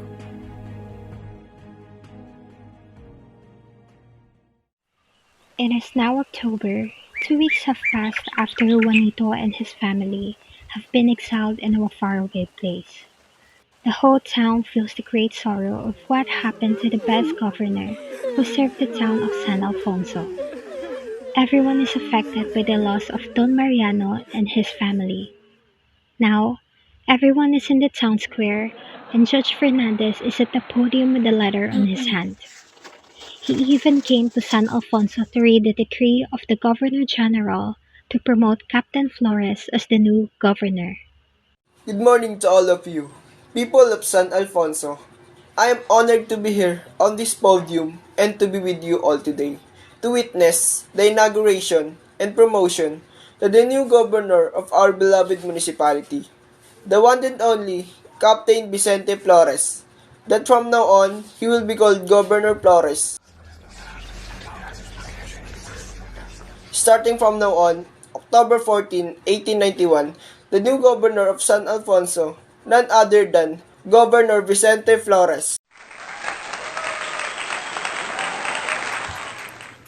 It is now October. 2 weeks have passed after Juanito and his family have been exiled in a faraway place. The whole town feels the great sorrow of what happened to the best governor who served the town of San Alfonso. Everyone is affected by the loss of Don Mariano and his family. Now, everyone is in the town square, and Judge Fernandez is at the podium with a letter on his hand. He even came to San Alfonso to read the decree of the Governor General to promote Captain Flores as the new governor. Good morning to all of you, people of San Alfonso. I am honored to be here on this podium and to be with you all today to witness the inauguration and promotion to the new governor of our beloved municipality, the one and only Captain Vicente Flores, that from now on he will be called Governor Flores. Starting from now on, October 14, 1891, the new governor of San Alfonso, none other than Governor Vicente Flores.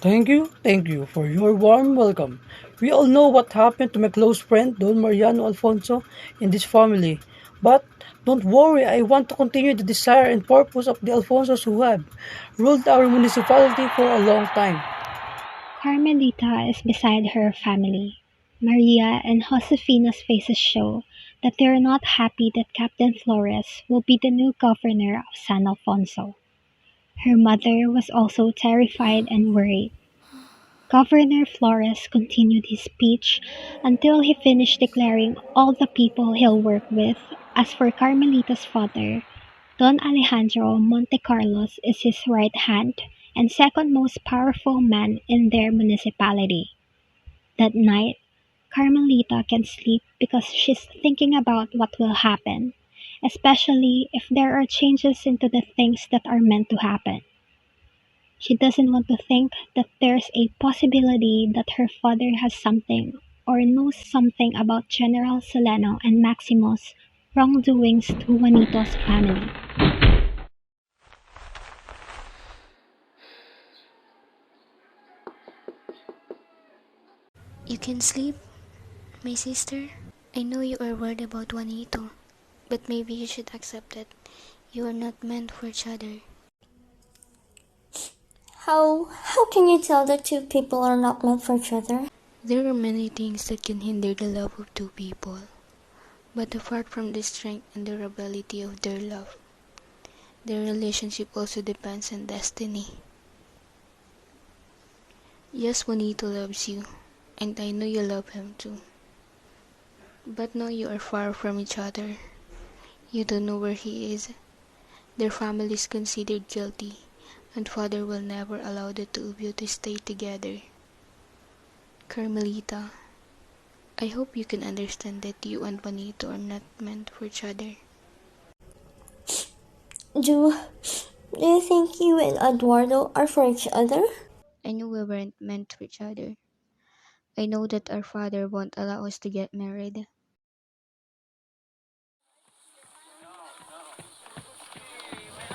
Thank you for your warm welcome. We all know what happened to my close friend Don Mariano Alfonso in this family. But don't worry, I want to continue the desire and purpose of the Alfonsos who have ruled our municipality for a long time. Carmelita is beside her family. Maria and Josefina's faces show that they are not happy that Captain Flores will be the new governor of San Alfonso. Her mother was also terrified and worried. Governor Flores continued his speech until he finished declaring all the people he'll work with. As for Carmelita's father, Don Alejandro Montecarlos is his right hand and second most powerful man in their municipality. That night, Carmelita can sleep because she's thinking about what will happen, especially if there are changes into the things that are meant to happen. She doesn't want to think that there's a possibility that her father has something or knows something about General Solano and Maximo's wrongdoings to Juanito's family. You can sleep, my sister. I know you are worried about Juanito, but maybe you should accept that you are not meant for each other. How can you tell that two people are not meant for each other? There are many things that can hinder the love of two people, but apart from the strength and durability of their love, their relationship also depends on destiny. Yes, Juanito loves you, and I know you love him too. But now you are far from each other. You don't know where he is. Their family is considered guilty, and father will never allow the two of you to stay together. Carmelita, I hope you can understand that you and Juanito are not meant for each other. Do, do you think you and Eduardo are for each other? I know we weren't meant for each other. I know that our father won't allow us to get married.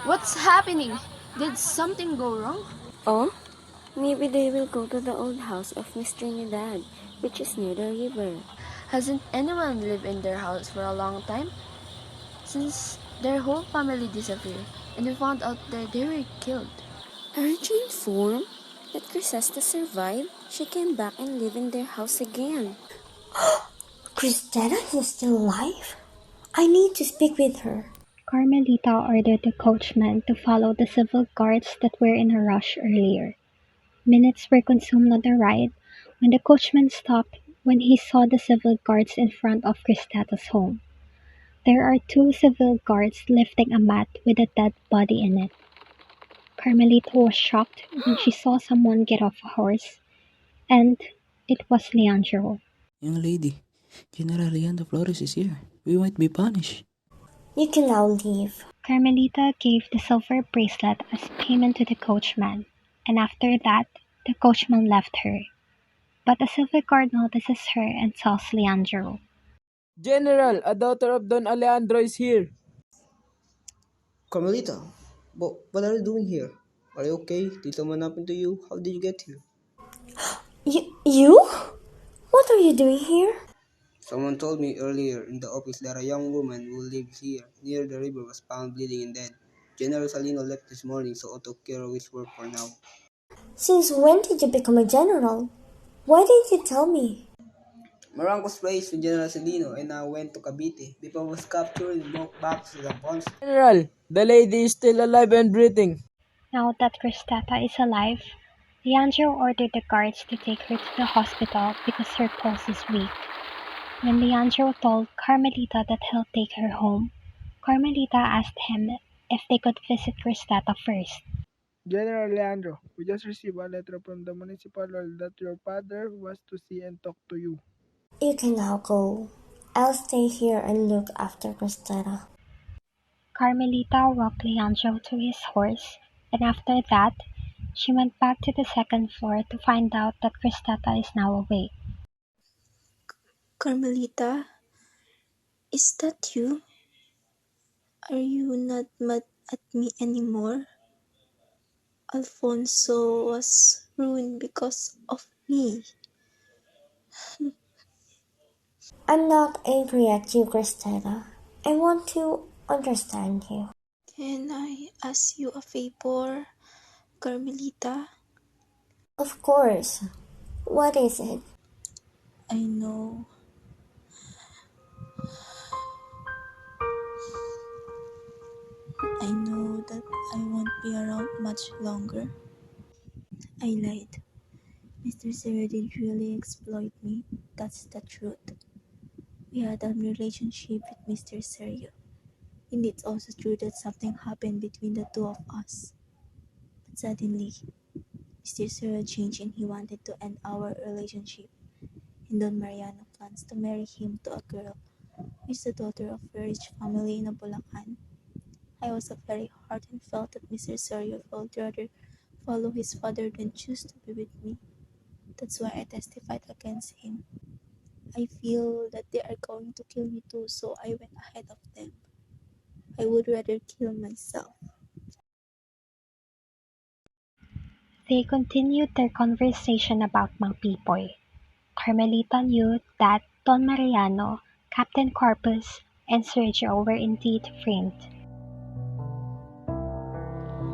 What's happening? Did something go wrong? Oh, maybe they will go to the old house of Miss Trinidad, which is near the river. Hasn't anyone lived in their house for a long time? Since their whole family disappeared and we found out that they were killed. Aren't you informed that Crisesta survived? She came back and lived in their house again. Cristeta is still alive? I need to speak with her. Carmelita ordered the coachman to follow the civil guards that were in a rush earlier. Minutes were consumed on the ride when the coachman stopped when he saw the civil guards in front of Cristata's home. There are two civil guards lifting a mat with a dead body in it. Carmelita was shocked when she saw someone get off a horse, and it was Leandro. Young lady, General Leandro Flores is here. We might be punished. You can now leave. Carmelita gave the silver bracelet as payment to the coachman, and after that, the coachman left her. But a civil guard notices her and tells Leandro. General, a daughter of Don Alejandro is here. Carmelita, what are you doing here? Are you okay? Did someone happen to you? How did you get here? You? What are you doing here? Someone told me earlier in the office that a young woman who lives here near the river was found bleeding and dead. General Salino left this morning, so I took care of his work for now. Since when did you become a general? Why didn't you tell me? My rank was raised with General Salino and I went to Cavite before I was captured and moved back to San Alfonso. General, the lady is still alive and breathing. Now that Cristata is alive, Leandro ordered the guards to take her to the hospital because her pulse is weak. When Leandro told Carmelita that he'll take her home, Carmelita asked him if they could visit Cristata first. General Leandro, we just received a letter from the municipal hall that your father wants to see and talk to you. You can now go. I'll stay here and look after Cristeta. Carmelita walked Leandro to his horse, and after that, she went back to the second floor to find out that Cristata is now awake. Carmelita, is that you? Are you not mad at me anymore? Alfonso was ruined because of me. I'm not angry at you, Christina. I want to understand you. Can I ask you a favor, Carmelita? Of course. What is it? I know I know that I won't be around much longer. I lied. Mr. Sarah didn't really exploit me. That's the truth. We had a relationship with Mr. Sergio. And it's also true that something happened between the two of us. But suddenly, Mr. Sergio changed and he wanted to end our relationship. And Don Mariano plans to marry him to a girl who is the daughter of a rich family in Bulacan. I was very hurt and felt that Mr. Sergio would rather follow his father than choose to be with me. That's why I testified against him. I feel that they are going to kill me too, so I went ahead of them. I would rather kill myself. They continued their conversation about Mang Pipoy. Carmelita knew that Don Mariano, Captain Corpus, and Sergio were indeed framed.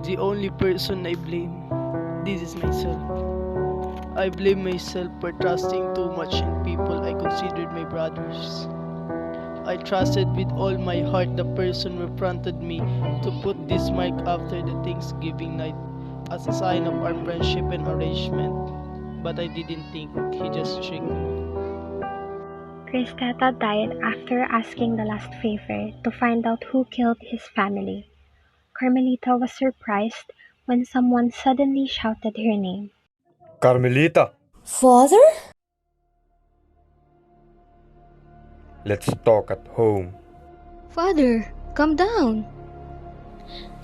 The only person I blame, this is myself. I blame myself for trusting too much in people I considered my brothers. I trusted with all my heart the person who fronted me to put this mark after the Thanksgiving night as a sign of our friendship and arrangement. But I didn't think he just tricked me. Cristeta died after asking the last favor to find out who killed his family. Carmelita was surprised when someone suddenly shouted her name. Carmelita, Father? let's talk at home. Father, calm down.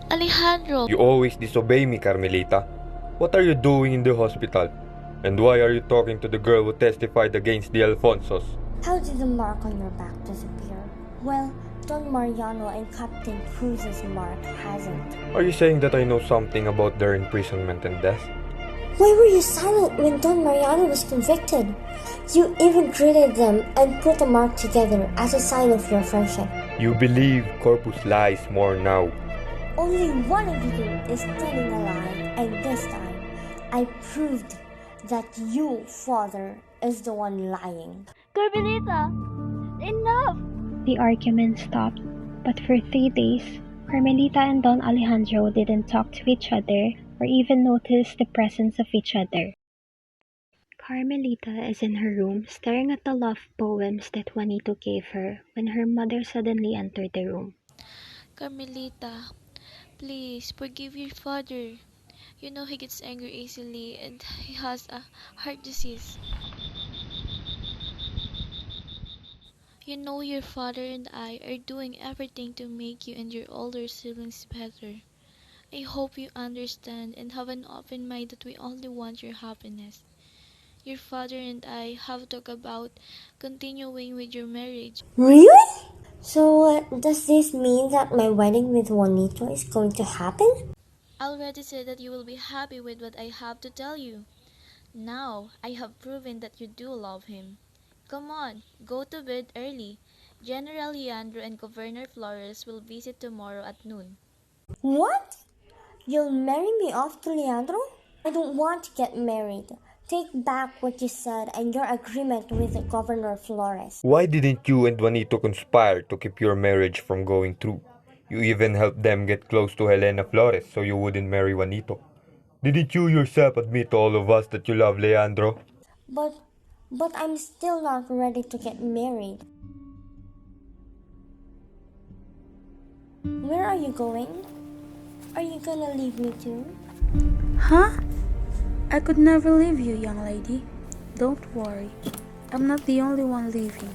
Alejandro! You always disobey me, Carmelita. What are you doing in the hospital? And why are you talking to the girl who testified against the Alfonsos? How did the mark on your back disappear? Well, Don Mariano and Captain Cruz's mark hasn't. Are you saying that I know something about their imprisonment and death? Why were you silent when Don Mariano was convicted? You even greeted them and put a mark together as a sign of your friendship. You believe Corpus lies more now. Only one of you is telling a lie, and this time, I proved that you, Father, is the one lying. Carmelita! Enough! The argument stopped, but for 3 days, Carmelita and Don Alejandro didn't talk to each other or even notice the presence of each other. Carmelita is in her room staring at the love poems that Juanito gave her when her mother suddenly entered the room. Carmelita, please forgive your father. You know he gets angry easily and he has a heart disease. You know your father and I are doing everything to make you and your older siblings better. I hope you understand and have an open mind that we only want your happiness. Your father and I have talked about continuing with your marriage. Really? So, does this mean that my wedding with Juanito is going to happen? I already said that you will be happy with what I have to tell you. Now I have proven that you do love him. Come on, go to bed early. General Leandro and Governor Flores will visit tomorrow at noon. What? You'll marry me off to Leandro? I don't want to get married. Take back what you said and your agreement with Governor Flores. Why didn't you and Juanito conspire to keep your marriage from going through? You even helped them get close to Helena Flores so you wouldn't marry Juanito. Didn't you yourself admit to all of us that you love Leandro? But I'm still not ready to get married. Where are you going? Are you gonna leave me too? Huh? I could never leave you, young lady. Don't worry. I'm not the only one leaving.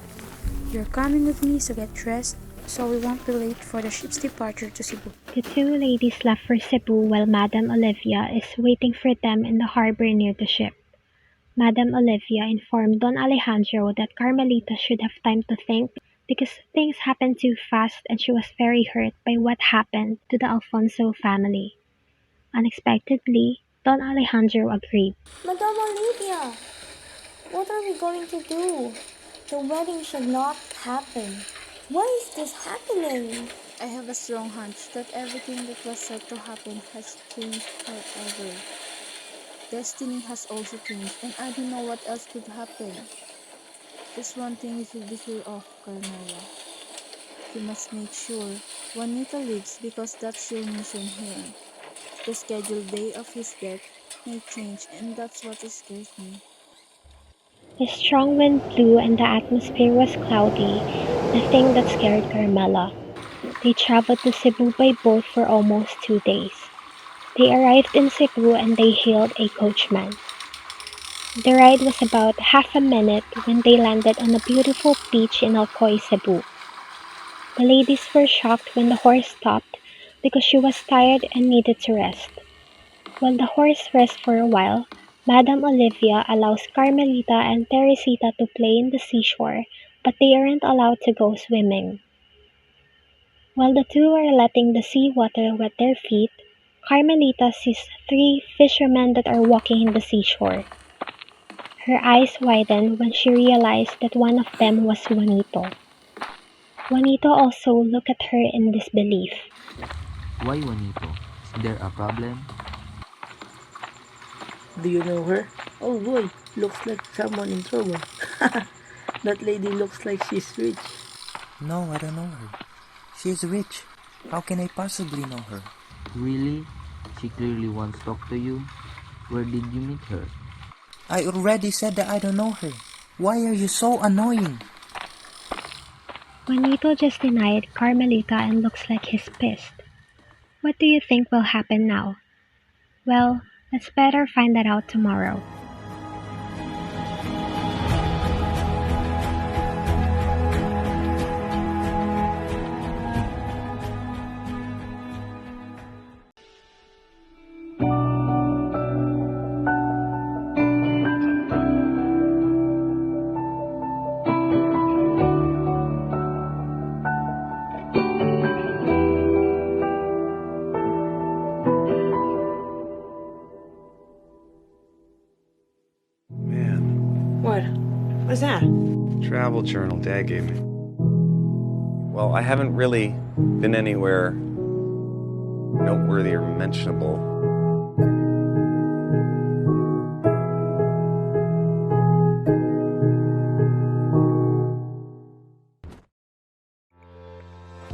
You're coming with me, so get dressed so we won't be late for the ship's departure to Cebu. The two ladies left for Cebu while Madame Olivia is waiting for them in the harbor near the ship. Madame Olivia informed Don Alejandro that Carmelita should have time to think because things happened too fast and she was very hurt by what happened to the Alfonso family. Unexpectedly, Don Alejandro agreed. Madame Olivia, what are we going to do? The wedding should not happen. Why is this happening? I have a strong hunch that everything that was set to happen has changed forever. Destiny has also changed, and I don't know what else could happen. There's one thing you should be sure of, Carmela. You must make sure Juanito lives because that's your mission here. The scheduled day of his death may change, and that's what scares me. A strong wind blew and the atmosphere was cloudy, the thing that scared Carmela. They traveled to Cebu by boat for almost 2 days. They arrived in Cebu and they hailed a coachman. The ride was about half a minute when they landed on a beautiful beach in Alcoy, Cebu. The ladies were shocked when the horse stopped because she was tired and needed to rest. While the horse rests for a while, Madame Olivia allows Carmelita and Teresita to play in the seashore, but they aren't allowed to go swimming. While the two are letting the sea water wet their feet, Carmelita sees 3 fishermen that are walking in the seashore. Her eyes widen when she realized that one of them was Juanito. Juanito also looked at her in disbelief. Why, Juanito? Is there a problem? Do you know her? Oh boy, looks like someone in trouble. That lady looks like she's rich. No, I don't know her. She's rich. How can I possibly know her? Really? She clearly once talked to you. Where did you meet her? I already said that I don't know her. Why are you so annoying? Juanito just denied Carmelita and looks like he's pissed. What do you think will happen now? Well, let's better find that out tomorrow. What? What's that? Travel journal Dad gave me. Well, I haven't really been anywhere noteworthy or mentionable.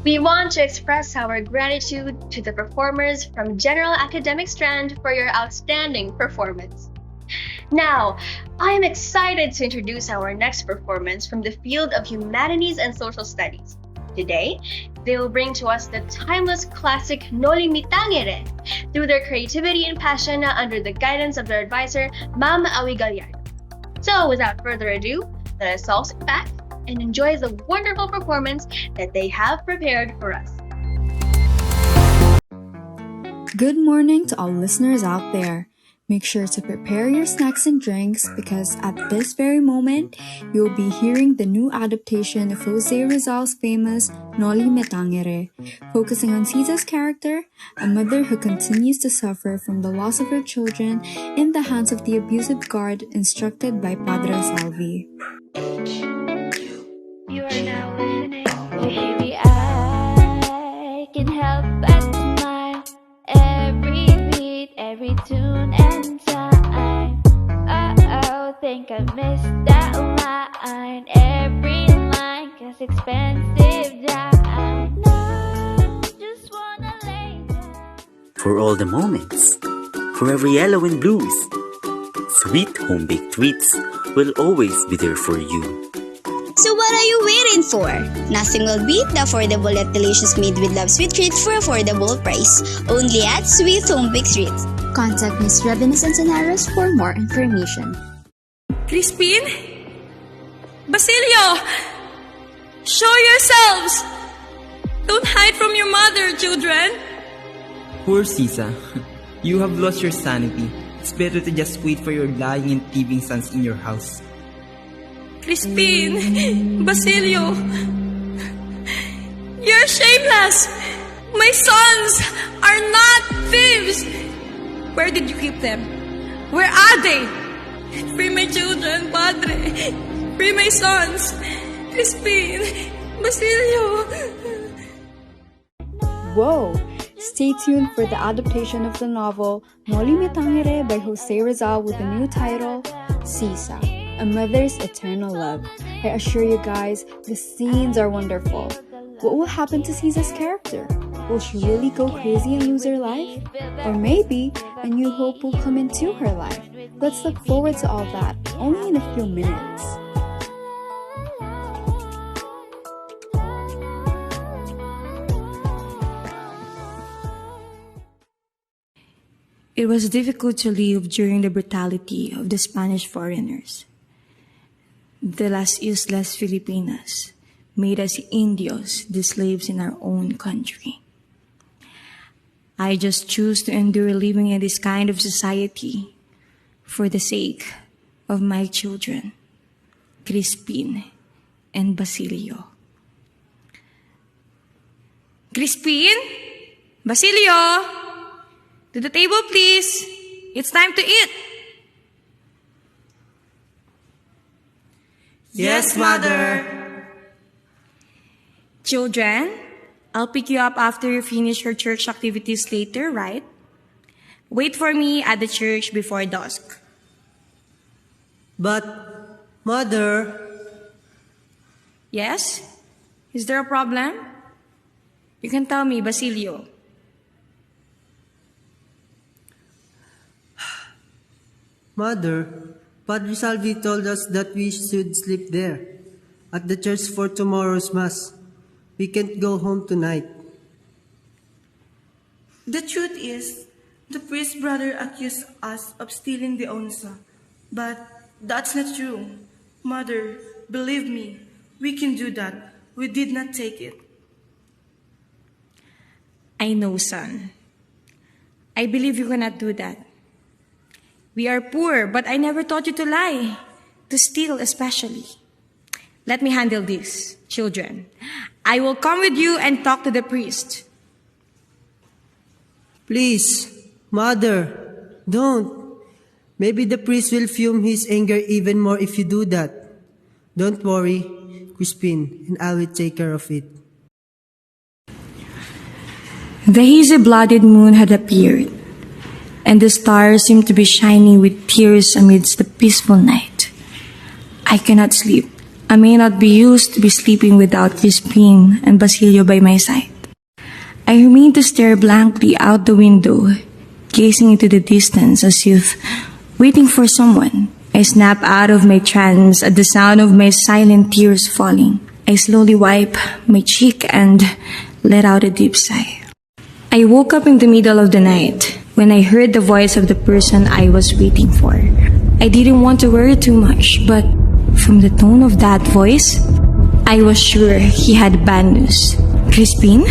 We want to express our gratitude to the performers from General Academic Strand for your outstanding performance. Now, I am excited to introduce our next performance from the field of Humanities and Social Studies. Today, they will bring to us the timeless classic Noli Me Tangere through their creativity and passion under the guidance of their advisor, Ma'am Awi Gallardo. So, without further ado, let us all sit back and enjoy the wonderful performance that they have prepared for us. Good morning to all listeners out there. Make sure to prepare your snacks and drinks because at this very moment, you'll be hearing the new adaptation of Jose Rizal's famous Noli Me Tangere, focusing on Cisa's character, a mother who continues to suffer from the loss of her children in the hands of the abusive guard instructed by Padre Salvi. You are now listening to Maybe I can help but smile. Every beat, every tune and time. Oh, think I missed that line. Every line, cause expensive dime. Now, just wanna lay down. For all the moments, for every yellow and blues, sweet home-baked treats will always be there for you. So what are you waiting for? Nothing will beat the affordable yet delicious made with love sweet treats for affordable price. Only at Sweet Home Baked Treats. Contact Ms. Revenis and Sanaros for more information. Crispin? Basilio! Show yourselves! Don't hide from your mother, children! Poor Cisa, you have lost your sanity. It's better to just wait for your lying and thieving sons in your house. Crispin! Basilio! You're shameless! My sons are not thieves! Where did you keep them? Where are they? Free my children, Padre. Free my sons. Crispin, Basilio. Whoa! Stay tuned for the adaptation of the novel Noli Me Tangere by Jose Rizal with the new title, Sisa, A Mother's Eternal Love. I assure you guys, the scenes are wonderful. What will happen to Sisa's character? Will she really go crazy and lose her life? Or maybe a new hope will come into her life. Let's look forward to all that, only in a few minutes. It was difficult to live during the brutality of the Spanish foreigners. The Las Islas Filipinas made us Indios, the slaves in our own country. I just choose to endure living in this kind of society for the sake of my children, Crispin and Basilio. Crispin? Basilio? To the table, please. It's time to eat. Yes, Mother. Children, I'll pick you up after you finish your church activities later, right? Wait for me at the church before dusk. But, Mother... Yes? Is there a problem? You can tell me, Basilio. Mother, Padre Salvi told us that we should sleep there, at the church for tomorrow's Mass. We can't go home tonight. The truth is, the priest brother accused us of stealing the onsa. But that's not true. Mother, believe me, we can do that. We did not take it. I know, son. I believe you cannot do that. We are poor, but I never taught you to lie, to steal especially. Let me handle this, children. I will come with you and talk to the priest. Please, Mother, don't. Maybe the priest will fume his anger even more if you do that. Don't worry, Crispin, and I will take care of it. The hazy-blooded moon had appeared, and the stars seemed to be shining with tears amidst the peaceful night. I cannot sleep. I may not be used to be sleeping without Crispin and Basilio by my side. I remained to stare blankly out the window, gazing into the distance as if waiting for someone. I snapped out of my trance at the sound of my silent tears falling. I slowly wiped my cheek and let out a deep sigh. I woke up in the middle of the night when I heard the voice of the person I was waiting for. I didn't want to worry too much, but from the tone of that voice, I was sure he had bad news. Crispin?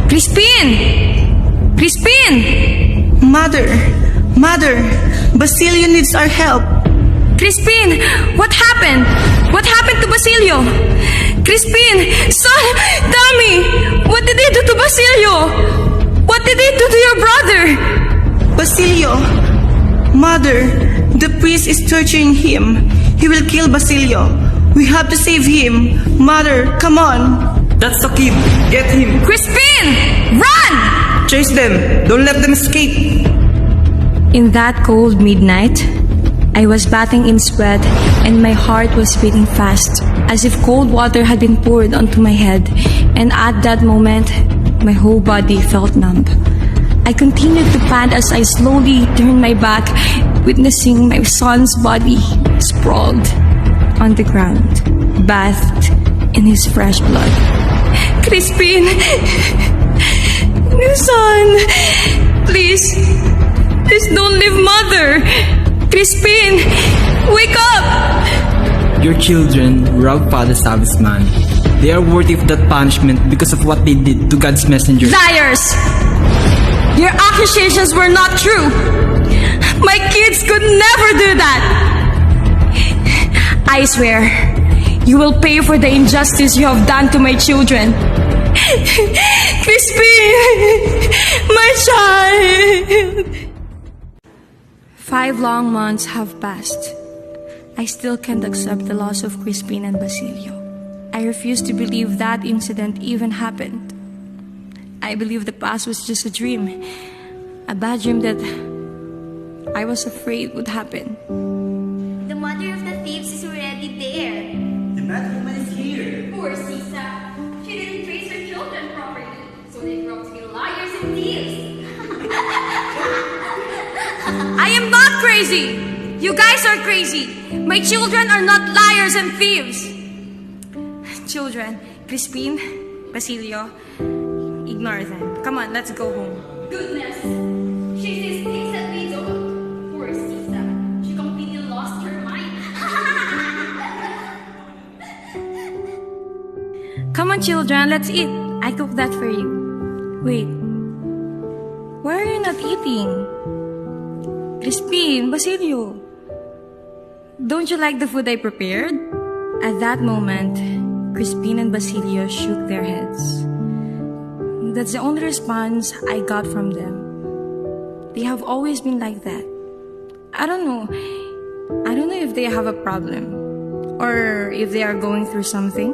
Crispin! Crispin! Mother! Basilio needs our help. Crispin! What happened? What happened to Basilio? Crispin! Son! Tell me! What did they do to Basilio? What did they do to your brother? Basilio! Mother, the priest is torturing him. He will kill Basilio. We have to save him. Mother, come on. That's the kid. Get him. Crispin! Run! Chase them. Don't let them escape. In that cold midnight, I was bathing in sweat and my heart was beating fast, as if cold water had been poured onto my head, and at that moment, my whole body felt numb. I continued to pant as I slowly turned my back, witnessing my son's body sprawled on the ground, bathed in his fresh blood. Crispin! Son! Please don't leave Mother! Crispin! Wake up! Your children robbed Father Salvi's man. They are worthy of that punishment because of what they did to God's messenger. Liars! Your accusations were not true! My kids could never do that! I swear, you will pay for the injustice you have done to my children. Crispin! My child! 5 long months have passed. I still can't accept the loss of Crispin and Basilio. I refuse to believe that incident even happened. I believe the past was just a dream. A bad dream that I was afraid would happen. The mother of the thieves is already there. The bad woman is here. Poor Sisa. She didn't raise her children properly, so they grew up to be liars and thieves. I am not crazy! You guys are crazy! My children are not liars and thieves! Children, Crispin, Basilio, ignore them. Come on, let's go home. Goodness. She says things that we don't. Poor Sisa. She completely lost her mind. Come on, children, let's eat. I cooked that for you. Wait. Why are you not eating? Crispin, Basilio. Don't you like the food I prepared? At that moment, Crispin and Basilio shook their heads. That's the only response I got from them. They have always been like that. I don't know. I don't know if they have a problem or if they are going through something.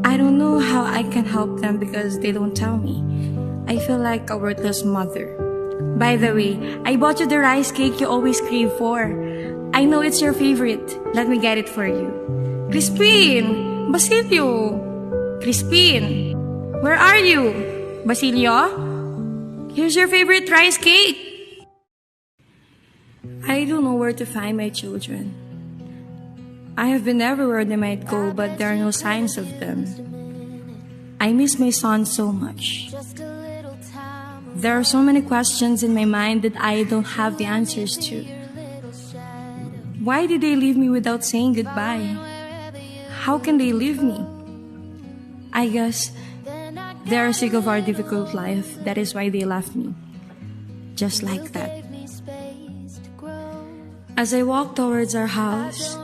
I don't know how I can help them because they don't tell me. I feel like a worthless mother. By the way, I bought you the rice cake you always crave for. I know it's your favorite. Let me get it for you. Crispin! Basilio! Crispin! Where are you? Basilio? Here's your favorite rice cake! I don't know where to find my children. I have been everywhere they might go, but there are no signs of them. I miss my son so much. There are so many questions in my mind that I don't have the answers to. Why did they leave me without saying goodbye? How can they leave me? I guess they are sick of our difficult life. That is why they left me. Just like that. As I walk towards our house,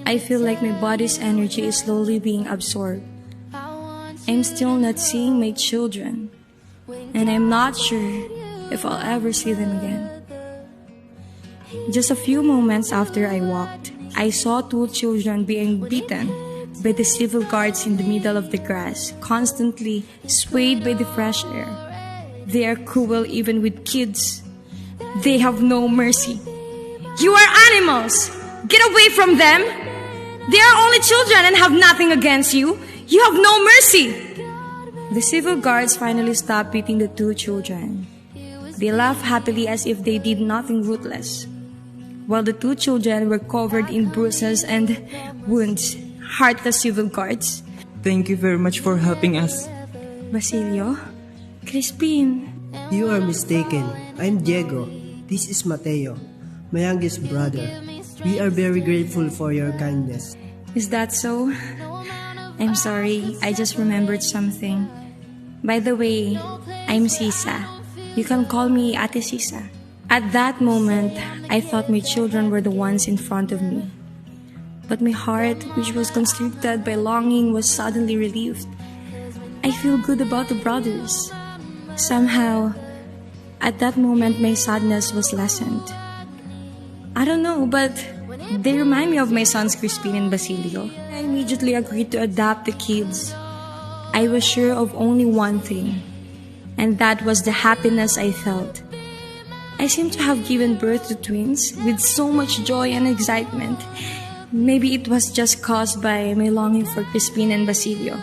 I feel like my body's energy is slowly being absorbed. I'm still not seeing my children, and I'm not sure if I'll ever see them again. Just a few moments after I walked, I saw 2 children being beaten by the civil guards in the middle of the grass, constantly swayed by the fresh air. They are cruel even with kids. They have no mercy. You are animals! Get away from them! They are only children and have nothing against you. You have no mercy! The civil guards finally stopped beating the 2 children. They laughed happily as if they did nothing ruthless, while the 2 children were covered in bruises and wounds. Heartless civil guards. Thank you very much for helping us. Basilio? Crispin? You are mistaken. I'm Diego. This is Mateo, my youngest brother. We are very grateful for your kindness. Is that so? I'm sorry, I just remembered something. By the way, I'm Sisa. You can call me Ate Sisa. At that moment, I thought my children were the ones in front of me. But my heart, which was constricted by longing, was suddenly relieved. I feel good about the brothers. Somehow, at that moment, my sadness was lessened. I don't know, but they remind me of my sons Crispin and Basilio. I immediately agreed to adopt the kids. I was sure of only one thing, and that was the happiness I felt. I seem to have given birth to twins with so much joy and excitement. Maybe it was just caused by my longing for Crispin and Basilio.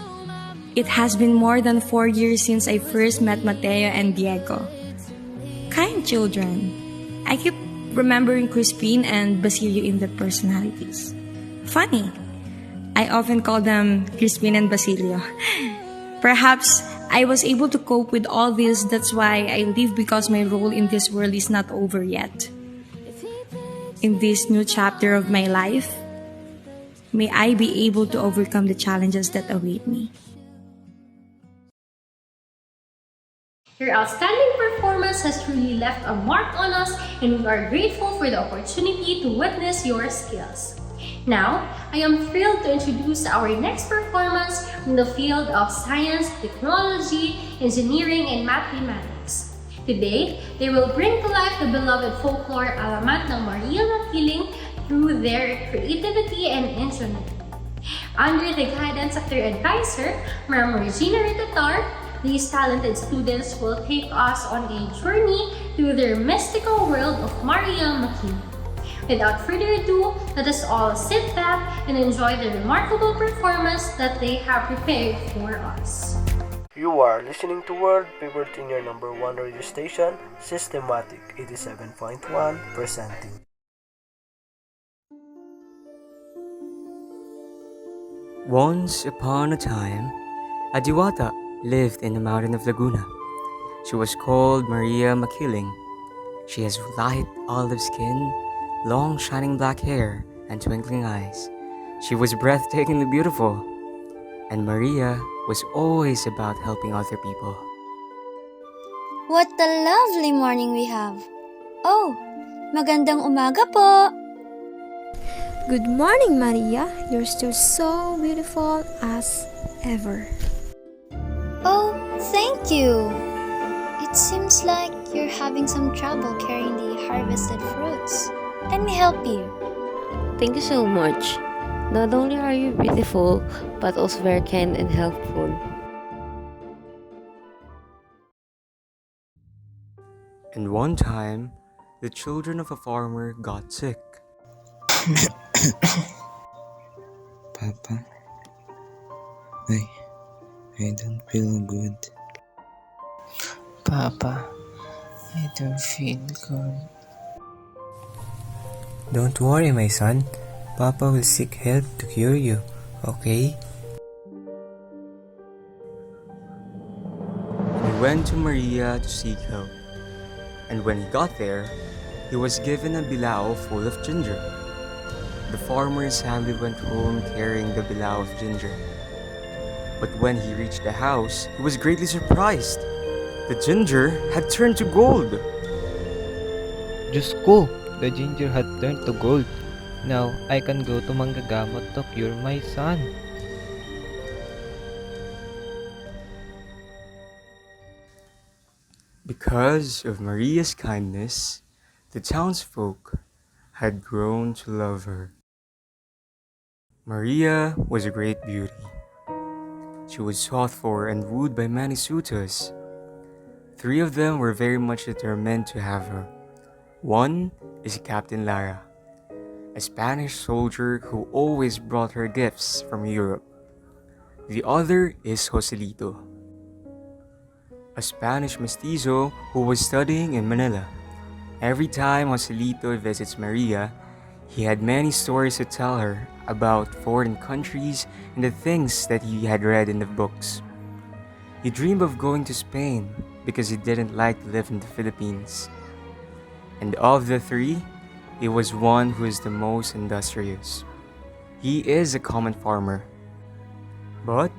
It has been more than 4 years since I first met Mateo and Diego. Kind children. I keep remembering Crispin and Basilio in their personalities. Funny. I often call them Crispin and Basilio. Perhaps I was able to cope with all this. That's why I live, because my role in this world is not over yet. In this new chapter of my life, may I be able to overcome the challenges that await me. Your outstanding performance has truly left a mark on us, and we are grateful for the opportunity to witness your skills. Now, I am thrilled to introduce our next performance from the field of science, technology, engineering, and mathematics. Today, they will bring to life the beloved folklore alamat ng Maria Makiling through their creativity and ingenuity. Under the guidance of their advisor, Ma'am Regina Ritatar, these talented students will take us on a journey through their mystical world of Maria Makiling. Without further ado, let us all sit back and enjoy the remarkable performance that they have prepared for us. You are listening to World Favorite in your number one radio station, Systematic 87.1 presenting. Once upon a time, a diwata lived in the mountain of Laguna. She was called Maria Makiling. She has light olive skin, long shining black hair, and twinkling eyes. She was breathtakingly beautiful, and Maria was always about helping other people. What a lovely morning we have! Oh, magandang umaga po! Good morning, Maria. You're still so beautiful as ever. Oh, thank you! It seems like you're having some trouble carrying the harvested fruits. Let me help you. Thank you so much. Not only are you beautiful, but also very kind and helpful. And one time, the children of a farmer got sick. Papa, I don't feel good. Papa, I don't feel good. Don't worry, my son. Papa will seek help to cure you, okay? He went to Maria to seek help. And when he got there, he was given a bilao full of ginger. The farmer sadly went home carrying the bilao of ginger. But when he reached the house, he was greatly surprised. The ginger had turned to gold. Diyos ko, the ginger had turned to gold. Now I can go to manggagamot to cure my son. Because of Maria's kindness, the townsfolk had grown to love her. Maria was a great beauty. She was sought for and wooed by many suitors. 3 of them were very much determined to have her. One is Captain Lara, a Spanish soldier who always brought her gifts from Europe. The other is Joselito, a Spanish mestizo who was studying in Manila. Every time Joselito visits Maria, he had many stories to tell her about foreign countries and the things that he had read in the books. He dreamed of going to Spain because he didn't like to live in the Philippines. And of the 3, he was one who is the most industrious. He is a common farmer, but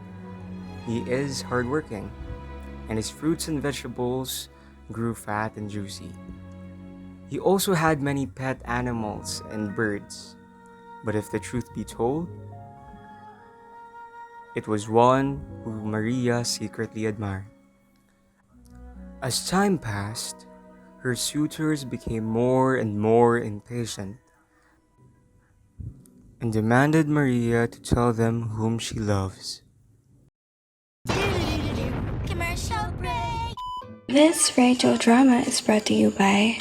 he is hardworking, and his fruits and vegetables grew fat and juicy. He also had many pet animals and birds, but if the truth be told, it was one who Maria secretly admired. As time passed, her suitors became more and more impatient and demanded Maria to tell them whom she loves. Commercial break! This radio drama is brought to you by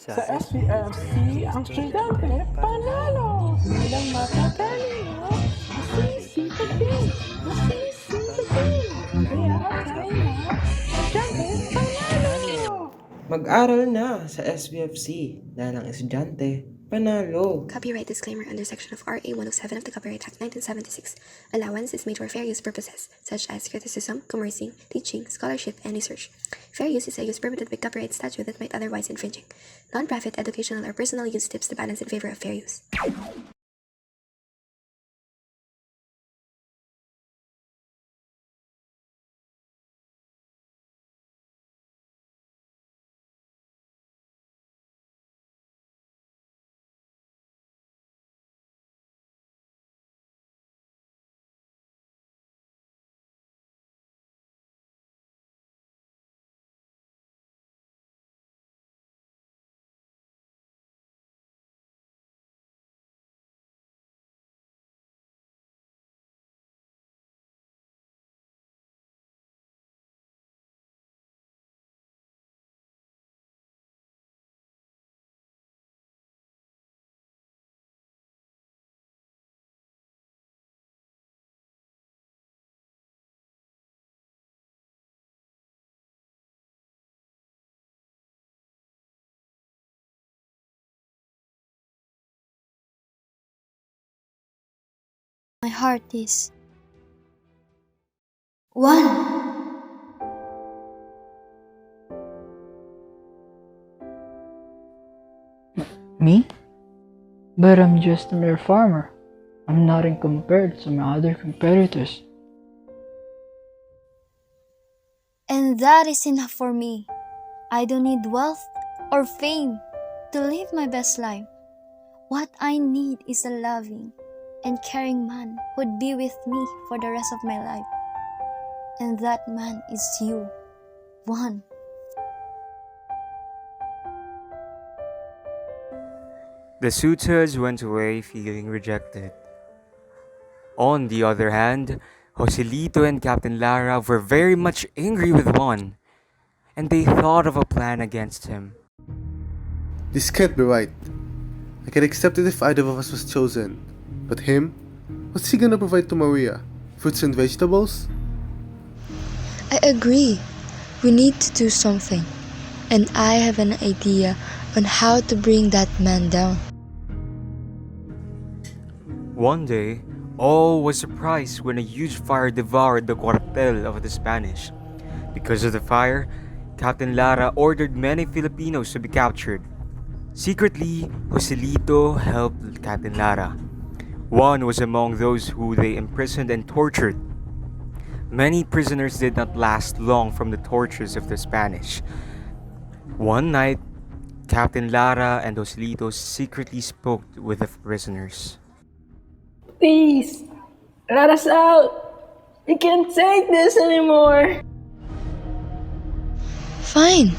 Sa SPFC, ang estudyante panalo! Walang matatalino, masisipagin, masisipagin. Kaya tayo na, estudyante panalo! Mag-aral na sa SBFC dahil ang estudyante panalo. Copyright disclaimer under section of RA 107 of the Copyright Act 1976. Allowance is made for fair use purposes, such as criticism, commercing, teaching, scholarship, and research. Fair use is a use permitted by copyright statute that might otherwise infringing. Non-profit, educational, or personal use tips the balance in favor of fair use. My heart is 1. Me? But I'm just a mere farmer. I'm nothing compared to my other competitors. And that is enough for me. I don't need wealth or fame to live my best life. What I need is a loving and caring man who'd be with me for the rest of my life. And that man is you, Juan. The suitors went away feeling rejected. On the other hand, Joselito and Captain Lara were very much angry with Juan, and they thought of a plan against him. This can't be right. I can accept it if either of us was chosen. But him? What's he gonna provide to Maria? Fruits and vegetables? I agree. We need to do something. And I have an idea on how to bring that man down. One day, all was surprised when a huge fire devoured the cuartel of the Spanish. Because of the fire, Captain Lara ordered many Filipinos to be captured. Secretly, Joselito helped Captain Lara. Juan was among those who they imprisoned and tortured. Many prisoners did not last long from the tortures of the Spanish. One night, Captain Lara and Joselito secretly spoke with the prisoners. Please, let us out. We can't take this anymore. Fine.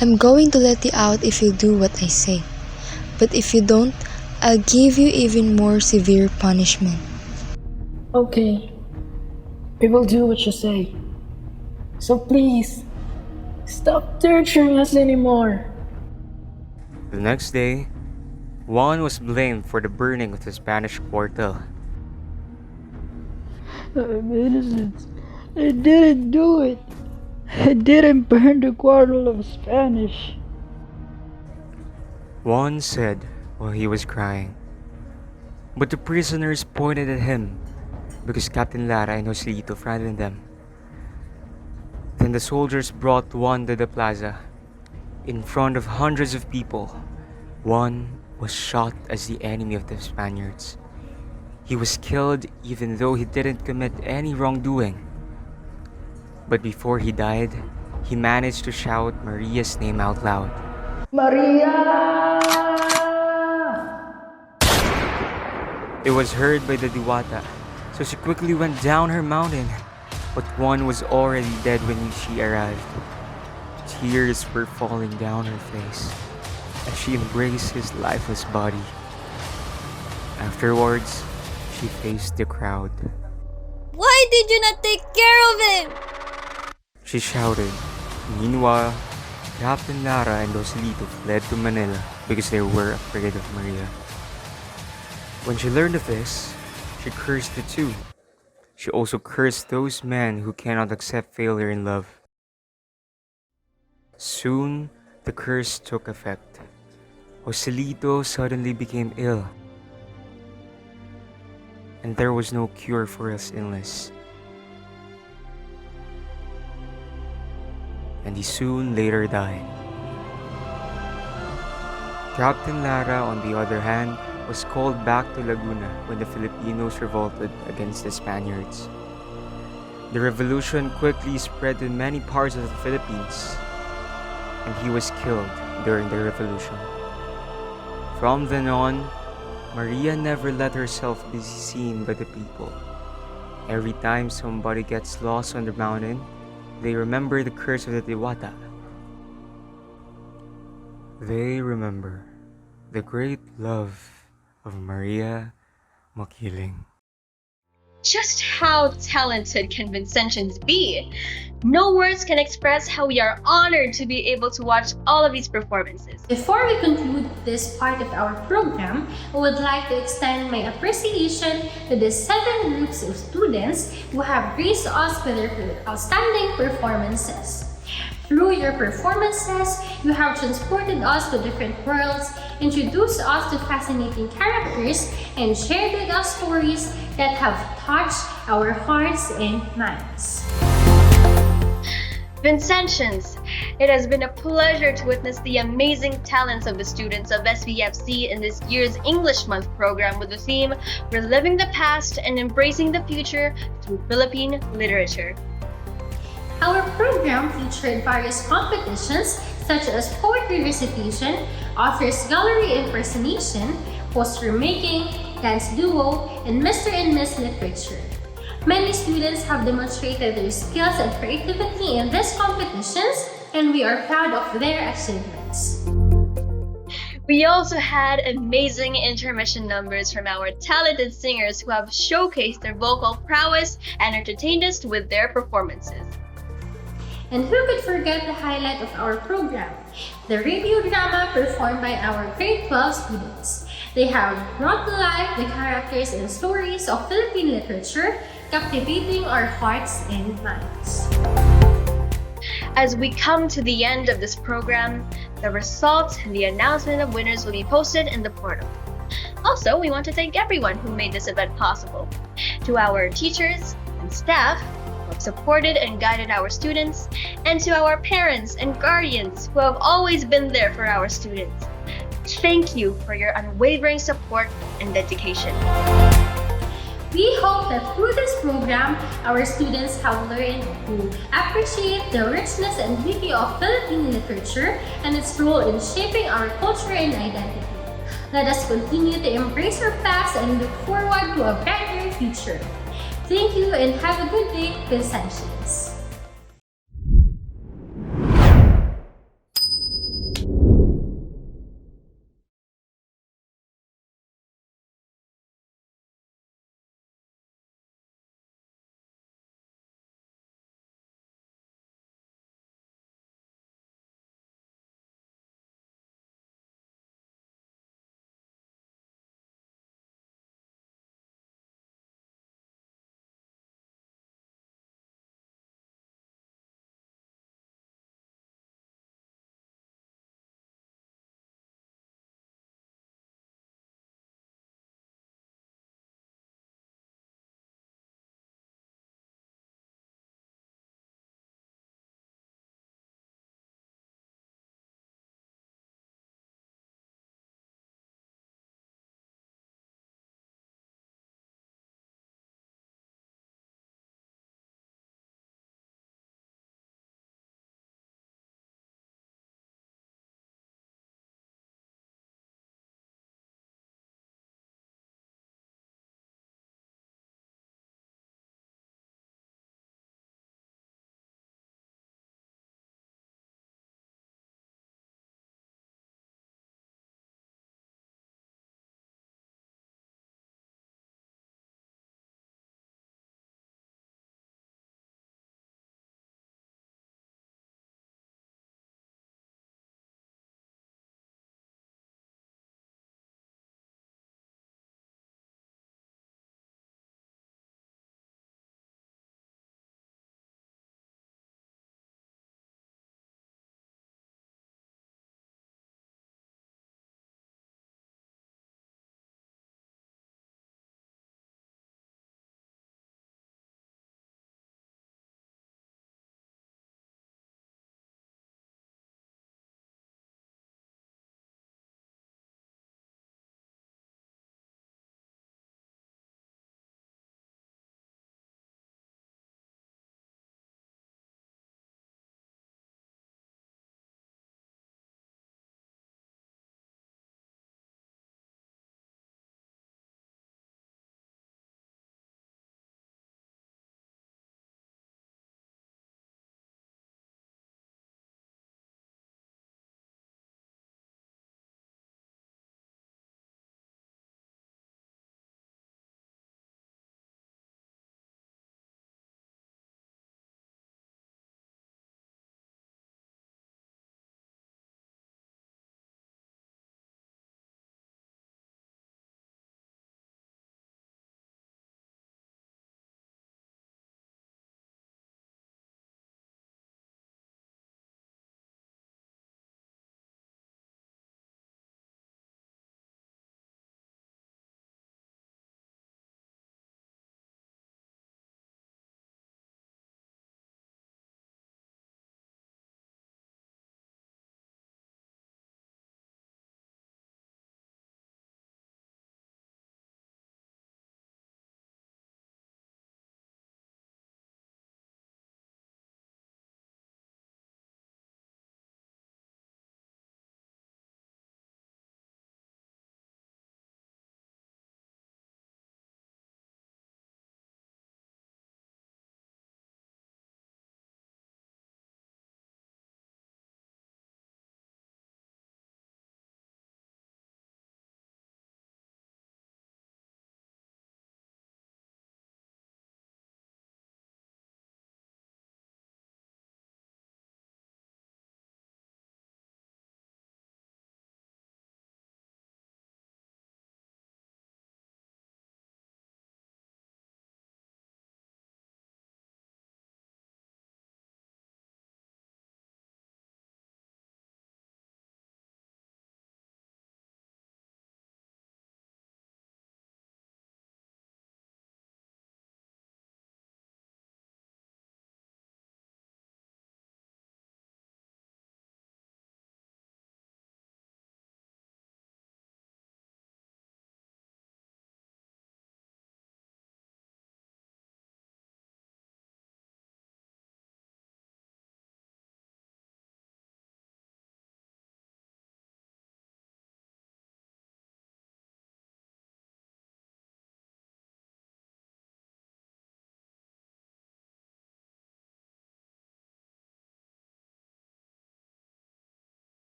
I'm going to let you out if you do what I say. But if you don't, I'll give you even more severe punishment. Okay. We will do what you say. So please, stop torturing us anymore. The next day, Juan was blamed for the burning of the Spanish cuartel. I'm innocent. I didn't do it. I didn't burn the quarrel of Spanish. Juan said while he was crying. But the prisoners pointed at him because Captain Lara and Joselito frightened them. Then the soldiers brought Juan to the plaza. In front of hundreds of people, Juan was shot as the enemy of the Spaniards. He was killed even though he didn't commit any wrongdoing. But before he died, he managed to shout Maria's name out loud. Maria! It was heard by the Diwata, so she quickly went down her mountain. But Juan was already dead when she arrived. Tears were falling down her face as she embraced his lifeless body. Afterwards, she faced the crowd. Why did you not take care of him? She shouted. Meanwhile, Captain Lara and Joselito fled to Manila because they were afraid of Maria. When she learned of this, she cursed the two. She also cursed those men who cannot accept failure in love. Soon, the curse took effect. Joselito suddenly became ill, and there was no cure for his illness. And he soon later died. Captain Lara, on the other hand, was called back to Laguna when the Filipinos revolted against the Spaniards. The revolution quickly spread to many parts of the Philippines, and he was killed during the revolution. From then on, Maria never let herself be seen by the people. Every time somebody gets lost on the mountain, they remember the curse of the Diwata. They remember the great love of Maria Makiling. Just how talented can Vincentians be? No words can express how we are honored to be able to watch all of these performances. Before we conclude this part of our program, I would like to extend my appreciation to the 7 groups of students who have graced us with their outstanding performances. Through your performances, you have transported us to different worlds introduce us to fascinating characters, and share with us stories that have touched our hearts and minds. Vincentians, it has been a pleasure to witness the amazing talents of the students of SVFC in this year's English Month program with the theme Reliving the Past and Embracing the Future through Philippine Literature. Our program featured various competitions such as poetry recitation, author's gallery impersonation, poster making, dance duo, and Mr. and Miss Literature. Many students have demonstrated their skills and creativity in these competitions, and we are proud of their achievements. We also had amazing intermission numbers from our talented singers who have showcased their vocal prowess and entertained us with their performances. And who could forget the highlight of our program, the radio drama performed by our grade 12 students. They have brought to life the characters and stories of Philippine literature, captivating our hearts and minds. As we come to the end of this program, the results and the announcement of winners will be posted in the portal. Also, we want to thank everyone who made this event possible. To our teachers and staff who have supported and guided our students, and to our parents and guardians who have always been there for our students. Thank you for your unwavering support and dedication. We hope that through this program, our students have learned to appreciate the richness and beauty of Philippine literature and its role in shaping our culture and identity. Let us continue to embrace our past and look forward to a brighter future. Thank you and have a good day, Vincentians.